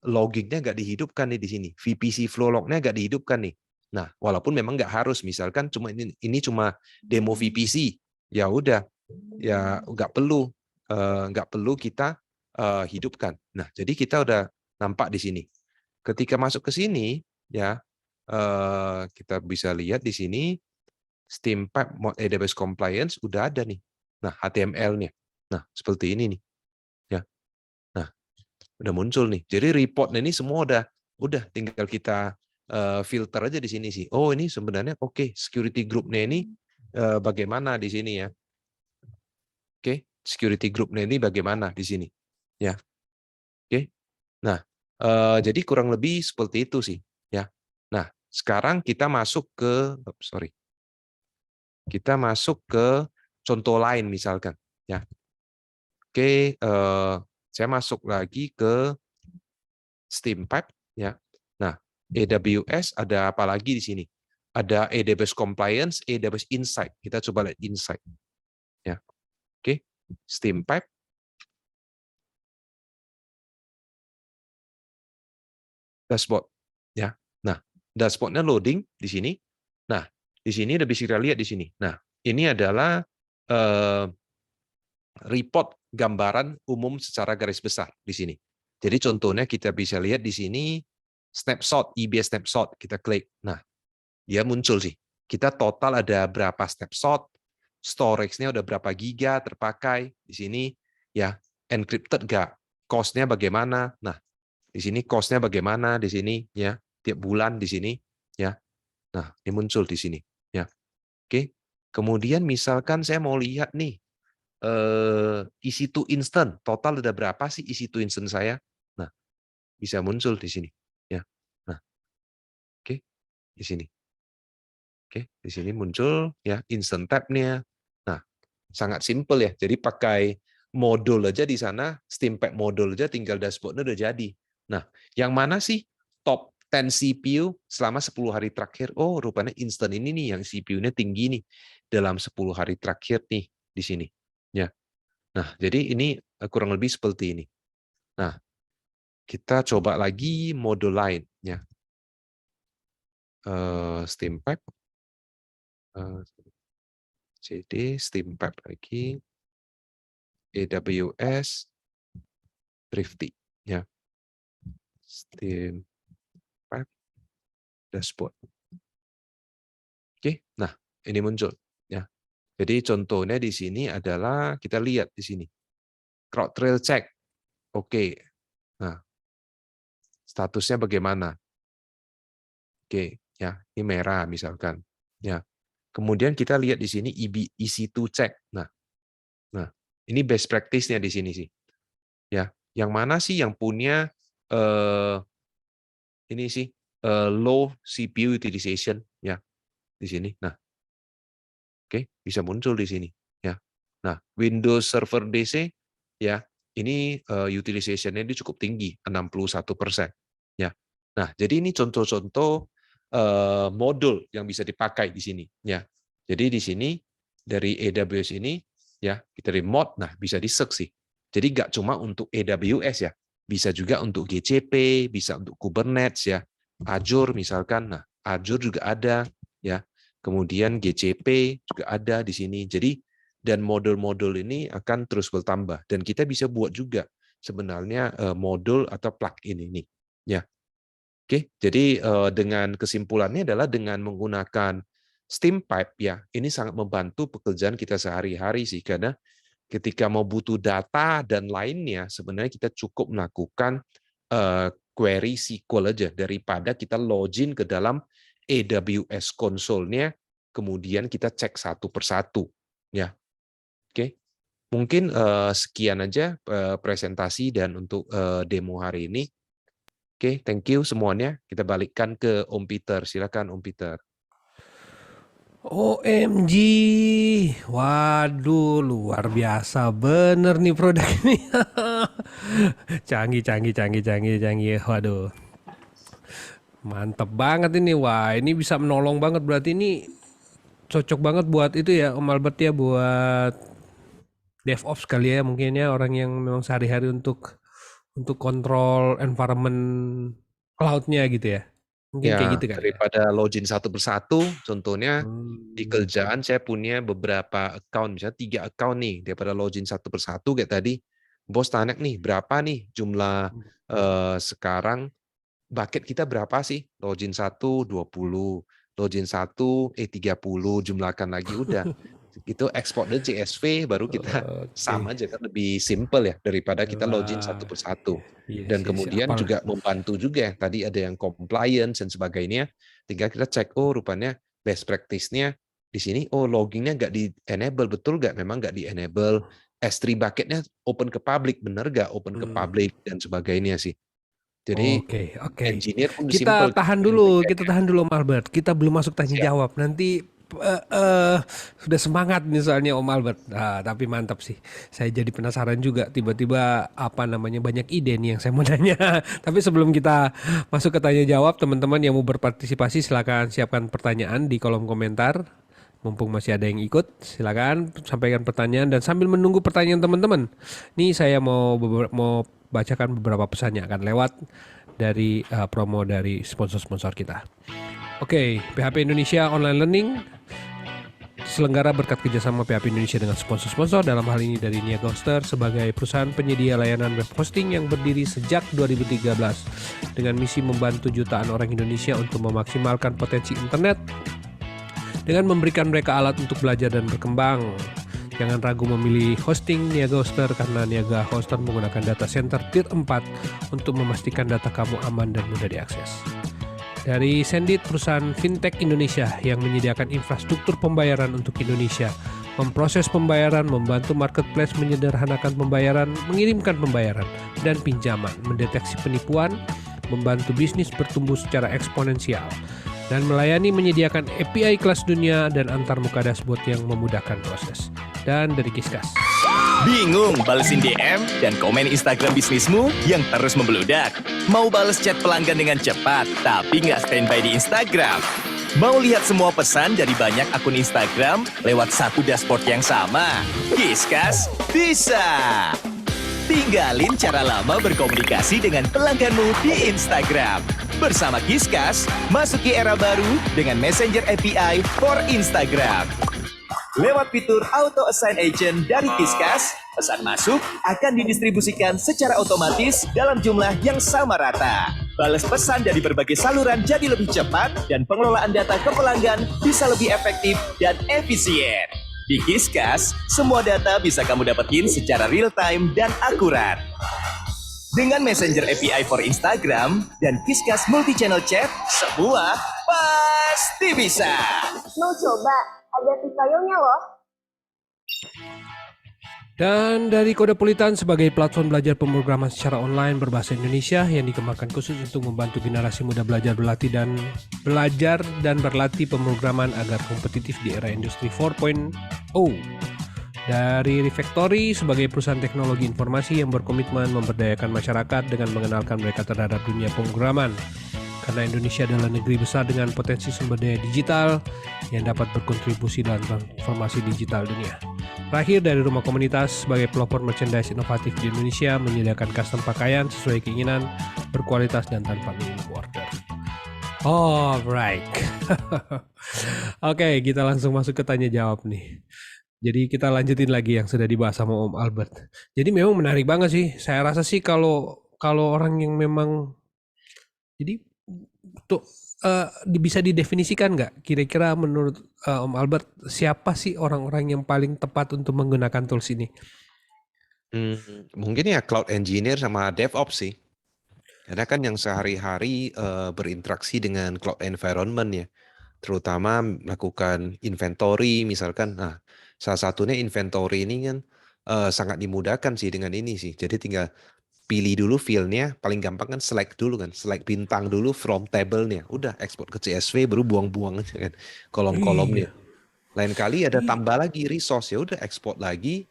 loggingnya nggak dihidupkan nih di sini. VPC flow lognya nggak dihidupkan nih. Nah, walaupun memang nggak harus, misalkan cuma ini cuma demo VPC, ya udah, ya nggak perlu kita hidupkan. Nah, jadi kita udah nampak di sini. Ketika masuk ke sini, ya kita bisa lihat di sini Steam Pipe Mod AWS Compliance udah ada nih. Nah, HTML-nya. Nah, seperti ini nih. Ya. Nah, udah muncul nih. Jadi report ini semua udah tinggal kita filter aja di sini sih. Oh, ini sebenarnya oke, security group-nya ini bagaimana di sini ya. Oke, security group-nya ini bagaimana di sini. Ya. Oke. Nah, jadi kurang lebih seperti itu sih, ya. Nah, sekarang kita masuk ke kita masuk ke contoh lain misalkan, ya. Oke, saya masuk lagi ke Steam Pipe, ya. Nah, AWS ada apa lagi di sini? Ada AWS Compliance, AWS Insight. Kita coba lihat Insight, ya. Oke, Steam Pipe. Dashboard, ya. Nah, dashboardnya loading di sini. Nah, di sini udah bisa kita lihat di sini. Nah, ini adalah report gambaran umum secara garis besar di sini. Jadi contohnya kita bisa lihat di sini snapshot, EBS snapshot, kita klik. Nah, dia muncul sih. Kita total ada berapa snapshot, storage-nya udah berapa giga terpakai di sini, ya, encrypted nggak, cost-nya bagaimana. Nah, di sini cost-nya bagaimana di sini, ya, tiap bulan di sini, ya. Nah, ini muncul di sini, ya. Oke. Kemudian misalkan saya mau lihat nih EC2 instant, total ada berapa sih EC2 instant saya? Nah, bisa muncul di sini, ya. Nah, oke, di sini. Oke, di sini muncul ya instant tab-nya. Nah, sangat simpel ya. Jadi pakai modul aja di sana, Steam Pack modul aja tinggal dashboard-nya udah jadi. Nah, yang mana sih top 10 CPU selama 10 hari terakhir? Oh, rupanya instant ini nih yang CPU-nya tinggi nih dalam 10 hari terakhir nih di sini. Ya. Nah, jadi ini kurang lebih seperti ini. Nah, kita coba lagi modul lain ya. Steam Pack. CD, Steampad lagi, AWS, Thrifty, ya. Steampad, dashboard. Oke, nah ini muncul, ya. Jadi contohnya di sini adalah kita lihat di sini, CrowdTrail check, oke. Nah, statusnya bagaimana? Oke, ya, ini merah misalkan, ya. Kemudian kita lihat di sini EC2 check. Nah, ini best practice-nya di sini sih. Ya, yang mana sih yang punya ini sih low CPU utilization ya di sini. Nah, oke, bisa muncul di sini ya. Nah, Windows Server DC ya, ini utilization-nya ini cukup tinggi, 61%. Ya. Nah, jadi ini contoh-contoh modul yang bisa dipakai di sini ya. Jadi di sini dari AWS ini ya, kita remote, nah bisa di-search sih. Jadi nggak cuma untuk AWS ya, bisa juga untuk GCP, bisa untuk Kubernetes ya, Azure misalkan. Nah, Azure juga ada ya. Kemudian GCP juga ada di sini. Jadi dan modul-modul ini akan terus bertambah dan kita bisa buat juga sebenarnya modul atau plugin ini ya. Oke, jadi dengan kesimpulannya adalah dengan menggunakan Steampipe ya, ini sangat membantu pekerjaan kita sehari-hari sih, karena ketika mau butuh data dan lainnya sebenarnya kita cukup melakukan query SQL aja daripada kita login ke dalam AWS console-nya, kemudian kita cek satu persatu ya. Oke, mungkin sekian aja presentasi dan untuk demo hari ini. Oke, thank you semuanya. Kita balikkan ke Om Peter. Silakan Om Peter. OMG, waduh luar biasa bener nih produk ini. canggih. Waduh, mantep banget ini. Wah, ini bisa menolong banget. Berarti ini cocok banget buat itu ya, Om Albert ya, buat DevOps kali ya mungkin ya, orang yang memang sehari-hari untuk kontrol environment cloud-nya gitu ya. Mungkin kayak Ya, gitu kali ya. daripada login satu persatu, contohnya di Hmm. kerjaan saya punya beberapa account, misalnya 3 account nih, daripada login satu persatu kayak tadi, bos tanya nih, berapa nih jumlah sekarang, bucket kita berapa sih? Login 1, 20, login 1, 30, jumlahkan lagi, udah. Itu ekspor dari CSV, baru kita Oke. sama aja kan, lebih simple ya, daripada kita login Wah, satu persatu. yes, Dan yes. kemudian juga membantu juga ya, tadi ada yang compliance dan sebagainya, tinggal kita cek, oh rupanya best practice-nya di sini, oh loggingnya nggak di-enable, betul nggak? Memang nggak di-enable. S3 bucket-nya open ke public, bener nggak open ke public, dan sebagainya sih. Jadi, Oke. engineer pun Kita simple. tahan dulu, Om Albert. Kita belum masuk tanya Siap. jawab. Nanti sudah semangat nih soalnya Om Albert. Nah, tapi mantap sih. Saya jadi penasaran juga. Tiba-tiba apa namanya banyak ide nih yang saya mau nanya. Tapi sebelum kita masuk ke tanya jawab, teman-teman yang mau berpartisipasi silakan siapkan pertanyaan di kolom komentar. Mumpung masih ada yang ikut, silakan sampaikan pertanyaan dan sambil menunggu pertanyaan teman-teman. Nih saya mau bacakan beberapa pesan yang akan lewat dari promo dari sponsor-sponsor kita. Oke, PHP Indonesia Online Learning selenggara berkat kerjasama PHP Indonesia dengan sponsor-sponsor, dalam hal ini dari Niaga Hoster sebagai perusahaan penyedia layanan web hosting yang berdiri sejak 2013 dengan misi membantu jutaan orang Indonesia untuk memaksimalkan potensi internet dengan memberikan mereka alat untuk belajar dan berkembang. Jangan ragu memilih hosting Niaga Hoster karena Niaga Hoster menggunakan data center tier 4 untuk memastikan data kamu aman dan mudah diakses. Dari Sendit, perusahaan fintech Indonesia yang menyediakan infrastruktur pembayaran untuk Indonesia, memproses pembayaran, membantu marketplace menyederhanakan pembayaran, mengirimkan pembayaran dan pinjaman, mendeteksi penipuan, membantu bisnis bertumbuh secara eksponensial, dan melayani menyediakan API kelas dunia dan antarmuka dashboard yang memudahkan proses. Dan dari Kiskas. Bingung balesin DM dan komen Instagram bisnismu yang terus membludak? Mau bales chat pelanggan dengan cepat tapi nggak standby di Instagram? Mau lihat semua pesan dari banyak akun Instagram lewat satu dashboard yang sama? Kiskas bisa! Tinggalin cara lama berkomunikasi dengan pelangganmu di Instagram. Bersama Kiskas, masuki era baru dengan Messenger API for Instagram. Lewat fitur Auto Assign Agent dari Kiskas, pesan masuk akan didistribusikan secara otomatis dalam jumlah yang sama rata. Balas pesan dari berbagai saluran jadi lebih cepat dan pengelolaan data ke pelanggan bisa lebih efektif dan efisien. Di Kiskas, semua data bisa kamu dapetin secara real time dan akurat. Dengan Messenger API for Instagram dan Kiskas Multi-Channel Chat, semua pasti bisa. Mau coba? Ada tutorialnya loh. Dan dari Kode Politan sebagai platform belajar pemrograman secara online berbahasa Indonesia yang dikembangkan khusus untuk membantu generasi muda belajar dan berlatih pemrograman agar kompetitif di era industri 4.0. Dari Refactory sebagai perusahaan teknologi informasi yang berkomitmen memberdayakan masyarakat dengan mengenalkan mereka terhadap dunia pemrograman. Karena Indonesia adalah negeri besar dengan potensi sumber daya digital yang dapat berkontribusi dalam transformasi digital dunia. Terakhir dari Rumah Komunitas sebagai pelopor merchandise inovatif di Indonesia menyediakan custom pakaian sesuai keinginan, berkualitas dan tanpa minimum order. Alright. Oke, kita langsung masuk ke tanya jawab nih. Jadi kita lanjutin lagi yang sudah dibahas sama Om Albert. Jadi memang menarik banget sih. Saya rasa sih kalau orang yang memang jadi tuh bisa didefinisikan nggak kira-kira menurut Om Albert siapa sih orang-orang yang paling tepat untuk menggunakan tools ini? Mungkin ya cloud engineer sama DevOps sih. Karena kan yang sehari-hari berinteraksi dengan cloud environment ya, terutama melakukan inventory misalkan. Nah, salah satunya inventory ini kan sangat dimudahkan sih dengan ini sih. Jadi tinggal pilih dulu field-nya, paling gampang kan select dulu kan, select bintang dulu from table-nya. Udah ekspor ke CSV baru buang-buang aja kan kolom-kolomnya. Iya. Lain kali ada tambah lagi resource, ya udah ekspor lagi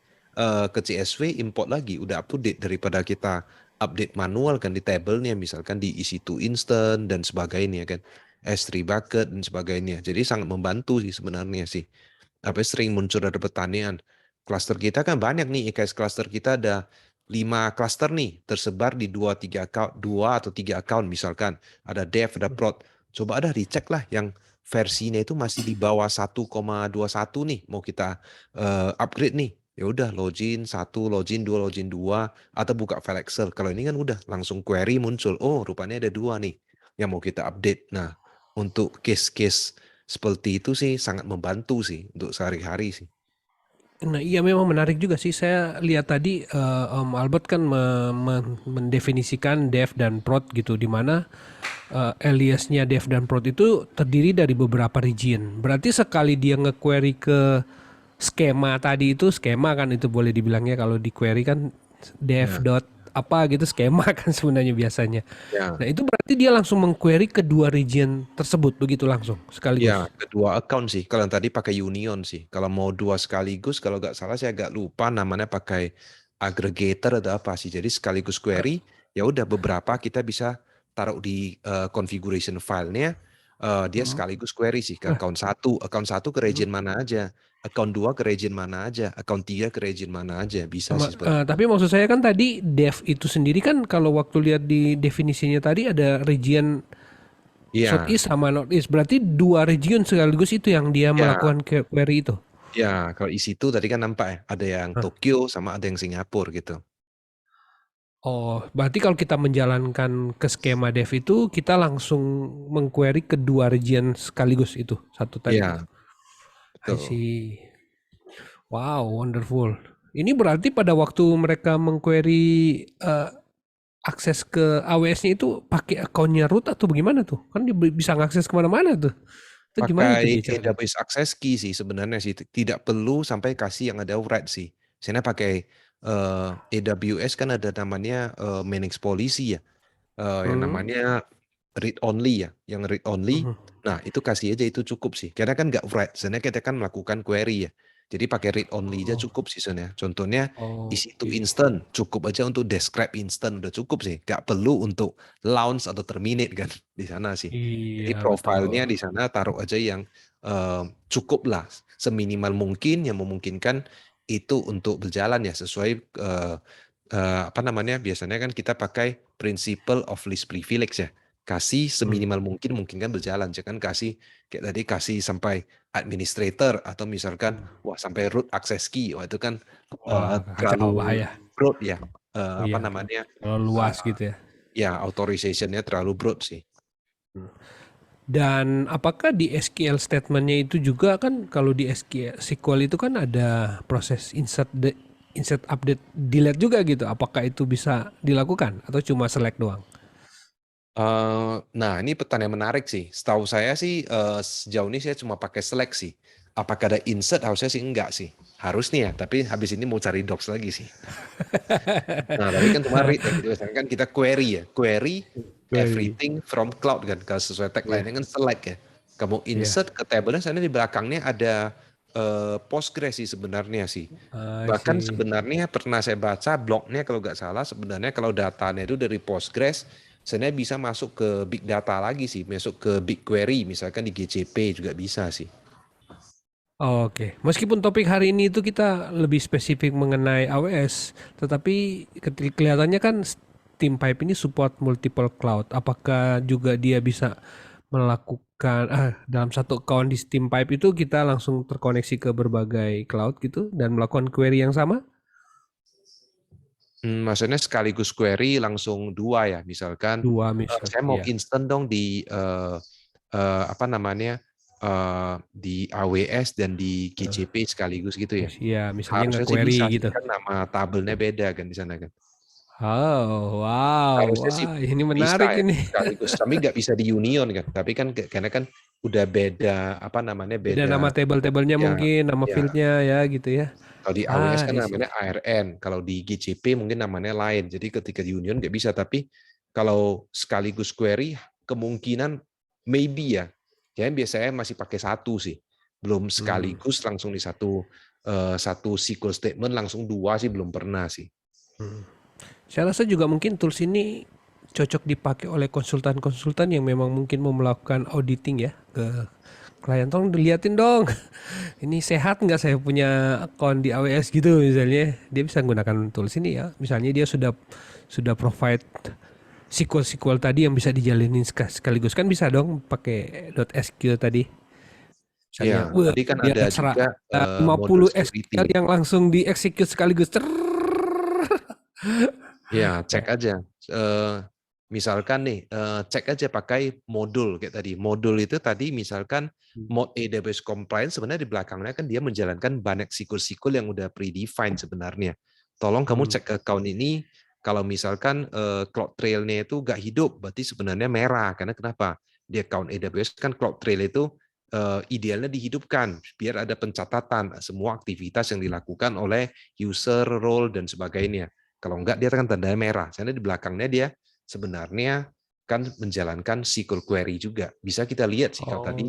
ke CSV, import lagi, udah up to date daripada kita update manual kan di table-nya, misalkan di EC2 Instant dan sebagainya kan, S3 Bucket dan sebagainya. Jadi sangat membantu sih sebenarnya sih. Tapi sering muncul ada pertanyaan, cluster kita kan banyak nih, IKS cluster kita ada 5 cluster nih, tersebar di 2 atau 3 account misalkan. Ada dev, ada prod. Coba ada dicek lah yang versinya itu masih di bawah 1,21 nih, mau kita upgrade nih. Ya udah login 1, login 2, login 2 atau buka file Excel. Kalau ini kan udah langsung query muncul. Oh, rupanya ada 2 nih yang mau kita update. Nah, untuk case-case seperti itu sih sangat membantu sih untuk sehari-hari sih. Nah, iya memang menarik juga sih. Saya lihat tadi Om Albert kan mendefinisikan dev dan prod gitu, di mana aliasnya dev dan prod itu terdiri dari beberapa region. Berarti sekali dia nge-query ke skema tadi itu, skema kan itu boleh dibilangnya kalau di query kan dev dot apa gitu, skema kan sebenarnya biasanya. Ya. Nah, itu berarti dia langsung meng-query kedua region tersebut begitu langsung sekaligus. Ya, kedua account sih. Kalau yang tadi pakai Union sih. Kalau mau 2 sekaligus, kalau nggak salah saya agak lupa namanya pakai aggregator atau apa sih. Jadi sekaligus query, ya udah beberapa kita bisa taruh di configuration file-nya. Dia sekaligus query sih ke account 1 ke region mana aja, account 2 ke region mana aja, account 3 ke region mana aja, bisa sih seperti Tapi maksud saya kan tadi dev itu sendiri kan kalau waktu lihat di definisinya tadi ada region Iya. Southeast sama Northeast. Berarti 2 region sekaligus itu yang dia melakukan query itu. Ya, kalau isi itu tadi kan nampak ya, ada yang Tokyo sama ada yang Singapura gitu. Oh, berarti kalau kita menjalankan ke skema dev itu kita langsung mengquery kedua region sekaligus itu satu tadi. Iya, I betul. see. Wow, wonderful. Ini berarti pada waktu mereka mengquery akses ke AWS-nya itu pakai akunnya root atau bagaimana tuh? Kan dia bisa ngakses kemana-mana tuh. Itu gimana tuh Pakai dia caranya? AWS Access Key sih sebenarnya sih, tidak perlu sampai kasih yang ada write sih. Saya pakai AWS kan ada namanya Manage Policy ya, yang namanya read only ya, yang read only. Nah itu kasih aja itu cukup sih, karena kan nggak write. Sebenarnya kita kan melakukan query ya, jadi pakai read only aja cukup sih sebenarnya. Contohnya isi itu instant, cukup aja untuk describe instant udah cukup sih, nggak perlu untuk launch atau terminate kan di sana sih. Jadi Iya, profilnya betul. di sana taruh aja yang cukup lah, seminimal mungkin yang memungkinkan itu untuk berjalan ya sesuai apa namanya, biasanya kan kita pakai principle of least privilege ya. Kasih seminimal mungkin kan berjalan. Jangan kasih kayak tadi kasih sampai administrator atau misalkan wah sampai root access key. Wah itu kan Wah, kacau, terlalu bahaya. broad ya. Apa Iya, namanya? terlalu luas gitu ya. Ya authorizationnya terlalu broad sih. Dan apakah di SQL statementnya itu juga kan kalau di SQL itu kan ada proses insert update delete juga gitu. Apakah itu bisa dilakukan atau cuma select doang? Nah ini pertanyaan menarik sih. Setahu saya sih sejauh ini saya cuma pakai select sih. Apakah ada insert? Harusnya sih enggak sih. Harus nih ya. Tapi habis ini mau cari docs lagi sih. Nah tapi kan cuma read ya gitu. Misalkan kan kita query ya. Query everything from cloud kan. Kalau sesuai tagline-nya kan select ya. Kamu insert ke tabelnya, sana di belakangnya ada Postgres sih sebenarnya sih. Bahkan sebenarnya pernah saya baca blognya kalau nggak salah, sebenarnya kalau datanya itu dari Postgres, sebenarnya bisa masuk ke big data lagi sih, masuk ke BigQuery, misalkan di GCP juga bisa sih. Oke, meskipun topik hari ini itu kita lebih spesifik mengenai AWS, tetapi kelihatannya kan SteamPipe ini support multiple cloud. Apakah juga dia bisa melakukan dalam satu account di SteamPipe itu kita langsung terkoneksi ke berbagai cloud gitu dan melakukan query yang sama? Maksudnya sekaligus query langsung dua ya, misalkan Dua misal, saya mau iya. instant dong di apa namanya di AWS dan di GCP sekaligus gitu ya. Iya, misalnya Harusnya sih nge-query bisa sih, gitu. kan nama tabelnya beda kan di sana kan. Oh, wow, Harusnya sih wah, ini bisa menarik ya ini. sekaligus, tapi nggak bisa di union kan. Tapi kan karena kan udah beda apa namanya Beda nama beda table-tablenya ya mungkin, nama ya. fieldnya ya gitu ya. Kalau di AWS kan Isi. namanya ARN, kalau di GCP mungkin namanya lain. Jadi ketika di union nggak bisa, tapi kalau sekaligus query kemungkinan maybe ya. Jadi biasanya masih pakai satu sih. Belum sekaligus langsung di satu SQL statement langsung dua sih belum pernah sih. Saya rasa juga mungkin tools ini cocok dipakai oleh konsultan-konsultan yang memang mungkin mau melakukan auditing ya ke klien. Tolong dilihatin dong, ini sehat nggak saya punya akun di AWS gitu misalnya. Dia bisa menggunakan tools ini ya. Misalnya dia sudah provide SQL tadi yang bisa dijalinin sekaligus kan bisa dong pakai .sql tadi. Misalnya, Ya, tadi kan dia ada juga 50 model SQL security. yang langsung di-execute sekaligus. Ya, cek aja. Misalkan nih, cek aja pakai modul kayak tadi. Modul itu tadi misalkan mode AWS compliance sebenarnya di belakangnya kan dia menjalankan banyak SQL yang udah predefined sebenarnya. Tolong kamu cek ke account ini, kalau misalkan CloudTrail-nya itu nggak hidup, berarti sebenarnya merah. Karena kenapa? Di account AWS kan CloudTrail itu idealnya dihidupkan, biar ada pencatatan semua aktivitas yang dilakukan oleh user, role, dan sebagainya. Kalau enggak, dia akan tandanya merah. Karena di belakangnya dia sebenarnya kan menjalankan SQL query juga. Bisa kita lihat sih, kalau tadi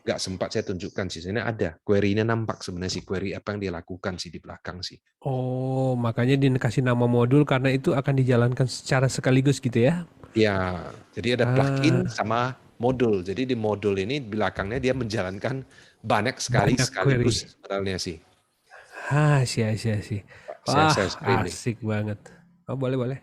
nggak sempat saya tunjukkan sih. Sebenarnya ada. Query-nya nampak sebenarnya si query apa yang dia lakukan sih di belakang sih. Oh, makanya dikasih nama modul karena itu akan dijalankan secara sekaligus gitu ya? Ya, jadi ada plugin sama modul. Jadi di modul ini di belakangnya dia menjalankan banyak sekali Banyak query. sekaligus sebenarnya sih. Sih. Saya Wah, screen nih. asik banget. Oh, boleh.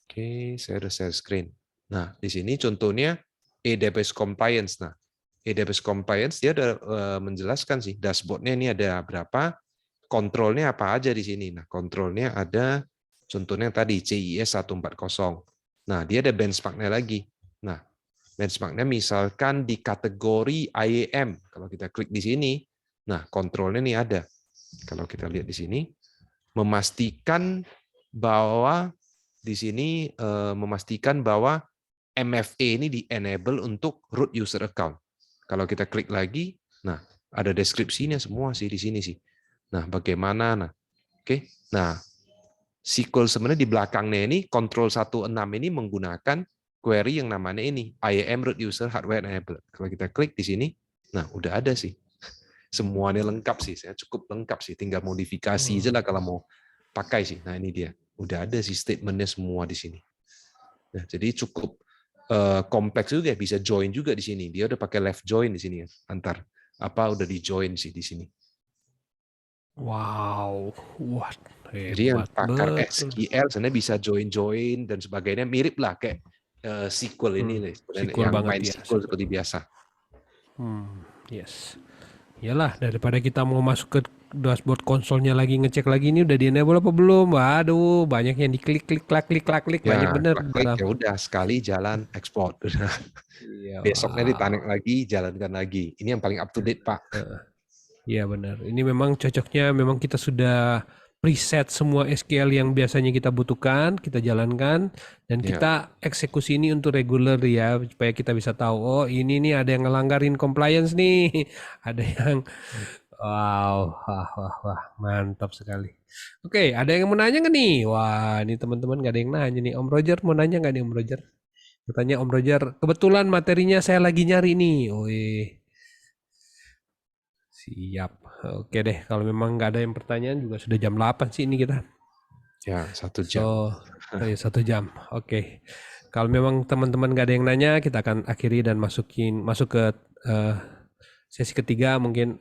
Oke, saya udah share screen. Nah, di sini contohnya AWS Compliance. Nah, AWS Compliance dia udah menjelaskan sih dashboardnya ini ada berapa, kontrolnya apa aja di sini. Nah, kontrolnya ada contohnya tadi CIS 140. Nah, dia ada benchmarknya lagi. Nah, benchmarknya misalkan di kategori IAM. Kalau kita klik di sini, nah kontrolnya ini ada. Kalau kita lihat di sini, memastikan bahwa di sini memastikan bahwa MFA ini di-enable untuk root user account. Kalau kita klik lagi, nah ada deskripsinya semua sih di sini sih. Nah, bagaimana? Nah, oke. Nah, SQL sebenarnya di belakangnya ini control 16 ini menggunakan query yang namanya ini IAM root user hardware enable. Kalau kita klik di sini, nah udah ada sih. Semuanya lengkap sih. Saya cukup lengkap sih. Tinggal modifikasi aja lah kalau mau pakai sih. Nah, ini dia. Udah ada sih statementnya semua di sini. Nah, jadi cukup kompleks juga, bisa join juga di sini. Dia udah pakai left join di sini ya, antar udah di-join sih di sini. Wow, wah Jadi yang hebat pakar betul. SQL sebenarnya bisa join dan sebagainya, mirip lah kayak SQL ini nih sebenarnya, Sequel yang banget main ya. SQL seperti biasa. Yes. Iyalah daripada kita mau masuk ke dashboard konsolnya lagi ngecek lagi ini udah di enable apa belum. Waduh, banyak yang diklik klik klik klik klik klik banyak Ya, bener klik dalam. ya udah sekali jalan ekspor. Udah. Iya, Besoknya ditarik wow. lagi, jalankan lagi. Ini yang paling up to date, Pak. Iya benar. Ini memang cocoknya memang kita sudah preset semua SQL yang biasanya kita butuhkan, kita jalankan dan Ya. kita eksekusi ini untuk regular ya supaya kita bisa tahu oh ini nih ada yang ngelanggarin compliance nih, ada yang wow, wah, wah, wah, mantap sekali. Oke, ada yang mau nanya nggak nih? Wah, ini teman-teman nggak ada yang nanya nih. Om Roger mau nanya nggak nih Om Roger? Katanya Om Roger, kebetulan materinya saya lagi nyari nih. Wih, siap. Oke deh, kalau memang nggak ada yang pertanyaan juga sudah jam 8 sih ini kita. Ya, 1 jam. So, oh ya, 1 jam. Oke. Kalau memang teman-teman nggak ada yang nanya, kita akan akhiri dan masuk ke eh, sesi ketiga. Mungkin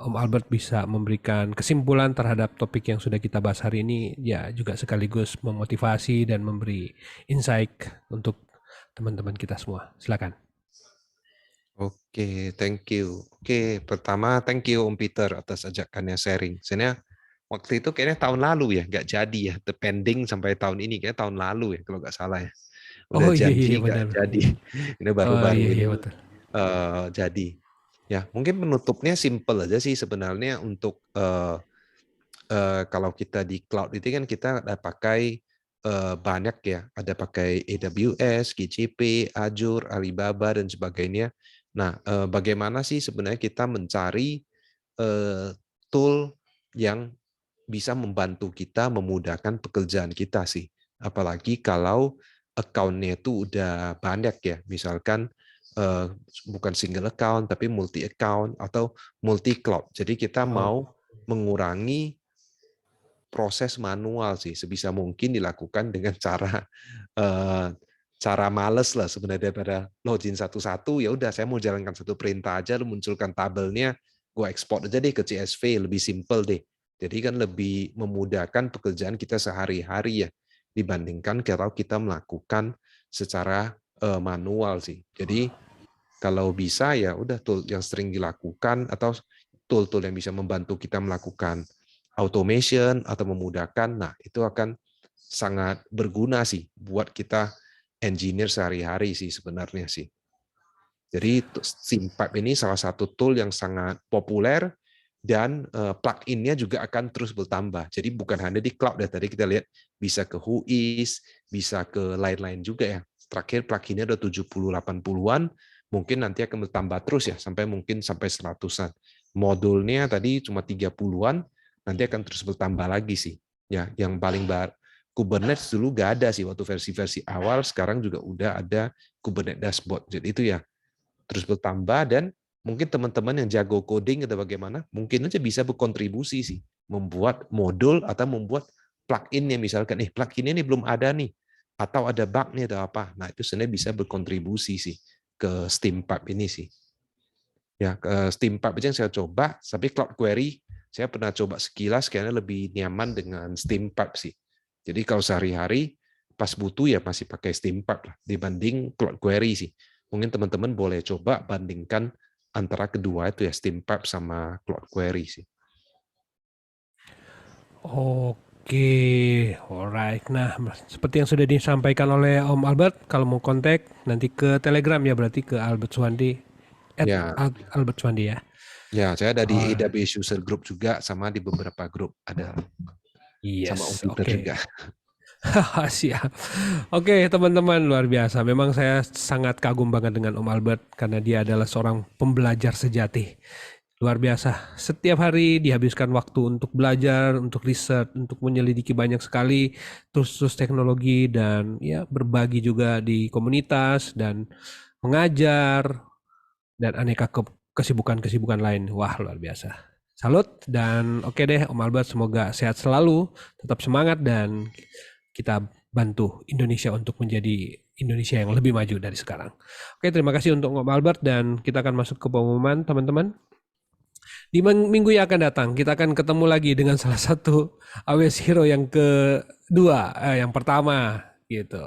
Om Albert bisa memberikan kesimpulan terhadap topik yang sudah kita bahas hari ini. Ya, juga sekaligus memotivasi dan memberi insight untuk teman-teman kita semua. Silakan. Oke, thank you. Oke, pertama thank you Om Peter atas ajakannya sharing. Sebenarnya waktu itu kayaknya tahun lalu ya, nggak jadi ya. Depending sampai tahun ini, kayaknya tahun lalu ya kalau nggak salah ya. Udah Oh iya iya janji iya, nggak benar. jadi. Ini Oh baru-baru iya ini iya betul. jadi. Ya, mungkin penutupnya simple aja sih sebenarnya untuk kalau kita di cloud itu kan kita ada pakai banyak ya, ada pakai AWS, GCP, Azure, Alibaba dan sebagainya. Nah, bagaimana sih sebenarnya kita mencari tool yang bisa membantu kita memudahkan pekerjaan kita sih. Apalagi kalau account-nya itu udah banyak ya, misalkan eh, bukan single account tapi multi account atau multi cloud. Jadi kita mau Oh, mengurangi proses manual sih sebisa mungkin dilakukan dengan eh, cara males lah sebenarnya, daripada login satu-satu. Ya udah, saya mau jalankan satu perintah aja, lu munculkan tabelnya, gue ekspor aja deh ke CSV, lebih simple deh. Jadi kan lebih memudahkan pekerjaan kita sehari-hari ya, dibandingkan kalau kita melakukan secara manual sih. Jadi kalau bisa ya udah tool yang sering dilakukan atau tool-tool yang bisa membantu kita melakukan automation atau memudahkan, nah itu akan sangat berguna sih buat kita engineer sehari-hari sih sebenarnya sih. Jadi Steampipe ini salah satu tool yang sangat populer dan plugin-nya juga akan terus bertambah. Jadi bukan hanya di cloud ya, tadi kita lihat bisa ke Whois, bisa ke lain-lain juga ya. Terakhir plugin-nya udah 70-80-an, mungkin nanti akan bertambah terus ya, sampai mungkin sampai 100-an. Modulnya tadi cuma 30-an, nanti akan terus bertambah lagi sih. Ya, yang paling Kubernetes dulu nggak ada sih waktu versi-versi awal, sekarang juga udah ada Kubernetes dashboard. Jadi itu ya terus bertambah, dan mungkin teman-teman yang jago coding atau bagaimana, mungkin aja bisa berkontribusi sih, membuat modul atau membuat plugin-nya, misalkan plugin ini belum ada nih, atau ada bug nih atau apa. Nah, itu sebenarnya bisa berkontribusi sih ke Steampipe ini sih. Ya, ke Steampipe aja yang saya coba, tapi Cloud Query saya pernah coba sekilas, kayaknya lebih nyaman dengan Steampipe sih. Jadi kalau sehari-hari pas butuh ya masih pakai Steampipe lah dibanding Cloud Query sih. Mungkin teman-teman boleh coba bandingkan antara kedua itu ya, Steampipe sama Cloud Query sih. oke, alright. Nah, seperti yang sudah disampaikan oleh Om Albert, kalau mau kontak nanti ke Telegram ya, berarti ke Albert Swandi, Ya, Albert Swandi ya. ya saya ada di Oh, AWS User Group juga, sama di beberapa grup ada, sama Om yes, Peter oke. juga. Siap. Oke, teman-teman, luar biasa. Memang saya sangat kagum banget dengan Om Albert karena dia adalah seorang pembelajar sejati. Luar biasa. Setiap hari dihabiskan waktu untuk belajar, untuk riset, untuk menyelidiki banyak sekali tools-tools teknologi dan ya berbagi juga di komunitas dan mengajar dan aneka kesibukan-kesibukan lain. Wah, luar biasa. Salut dan oke deh Om Albert, semoga sehat selalu, tetap semangat dan kita bantu Indonesia untuk menjadi Indonesia yang lebih maju dari sekarang. Oke, terima kasih untuk Om Albert dan kita akan masuk ke pengumuman teman-teman. Di minggu yang akan datang kita akan ketemu lagi dengan salah satu AWS Hero yang kedua, yang pertama gitu.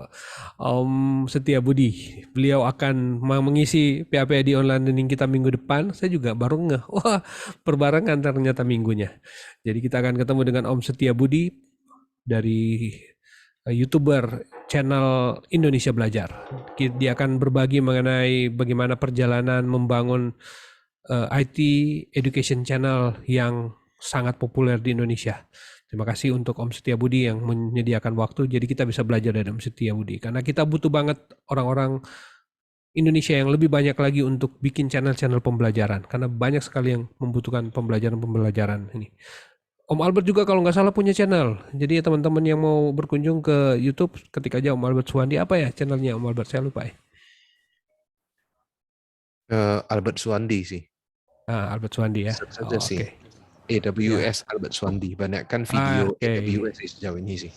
Om Setia Budi. Beliau akan mengisi PHP ID online learning kita minggu depan. Saya juga baru ngeh, wah berbarengan ternyata minggunya. Jadi kita akan ketemu dengan Om Setia Budi dari YouTuber channel Indonesia Belajar. Dia akan berbagi mengenai bagaimana perjalanan membangun IT education channel yang sangat populer di Indonesia. Terima kasih untuk Om Setia Budi yang menyediakan waktu, jadi kita bisa belajar dari Om Setia Budi. Karena kita butuh banget orang-orang Indonesia yang lebih banyak lagi untuk bikin channel-channel pembelajaran. Karena banyak sekali yang membutuhkan pembelajaran-pembelajaran ini. Om Albert juga kalau nggak salah punya channel. Jadi teman-teman yang mau berkunjung ke YouTube, ketik aja Om Albert Suwandi. Apa ya channelnya Om Albert? Saya lupa ya. Albert Suwandi sih. Albert Suwandi ya. Search saja sih. AWS Albert Suwandi. Banyak kan video AWS sejauh ini sih.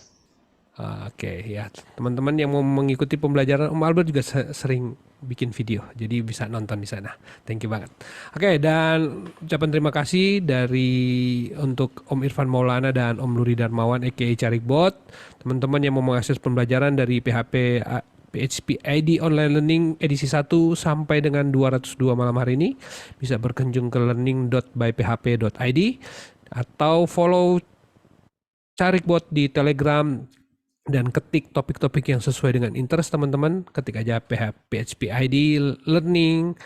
Oke, ya teman-teman yang mau mengikuti pembelajaran Om Albert juga sering bikin video, jadi bisa nonton di sana. Thank you banget. Oke, dan ucapan terima kasih untuk Om Irfan Maulana dan Om Luri Darmawan aka Carikbot. Teman-teman yang mau mengakses pembelajaran dari PHP ID Online Learning edisi 1 sampai dengan 202 malam hari ini bisa berkunjung ke learning.byphp.id atau follow Carikbot di Telegram dan ketik topik-topik yang sesuai dengan interest teman-teman. Ketik aja PHP ID Learning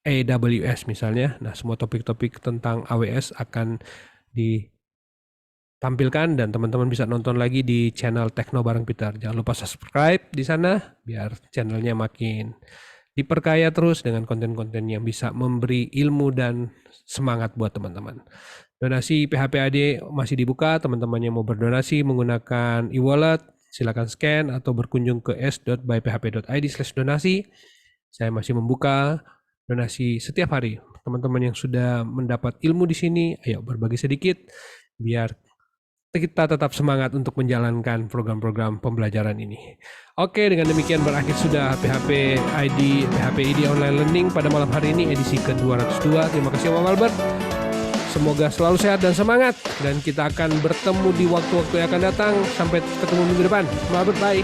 AWS misalnya. Nah, semua topik-topik tentang AWS akan ditampilkan dan teman-teman bisa nonton lagi di channel Tekno Bareng Peter. Jangan lupa subscribe di sana biar channelnya makin diperkaya terus dengan konten-konten yang bisa memberi ilmu dan semangat buat teman-teman. Donasi PHP-AD masih dibuka, teman-teman yang mau berdonasi menggunakan e-wallet, silakan scan atau berkunjung ke s.byphp.id/donasi. Saya masih membuka donasi setiap hari. Teman-teman yang sudah mendapat ilmu di sini, ayo berbagi sedikit biar kita tetap semangat untuk menjalankan program-program pembelajaran ini. Oke, dengan demikian berakhir sudah PHP ID Online Learning pada malam hari ini edisi ke-202. Terima kasih Om Albert. Semoga selalu sehat dan semangat dan kita akan bertemu di waktu-waktu yang akan datang. Sampai ketemu minggu depan. Om Albert, bye.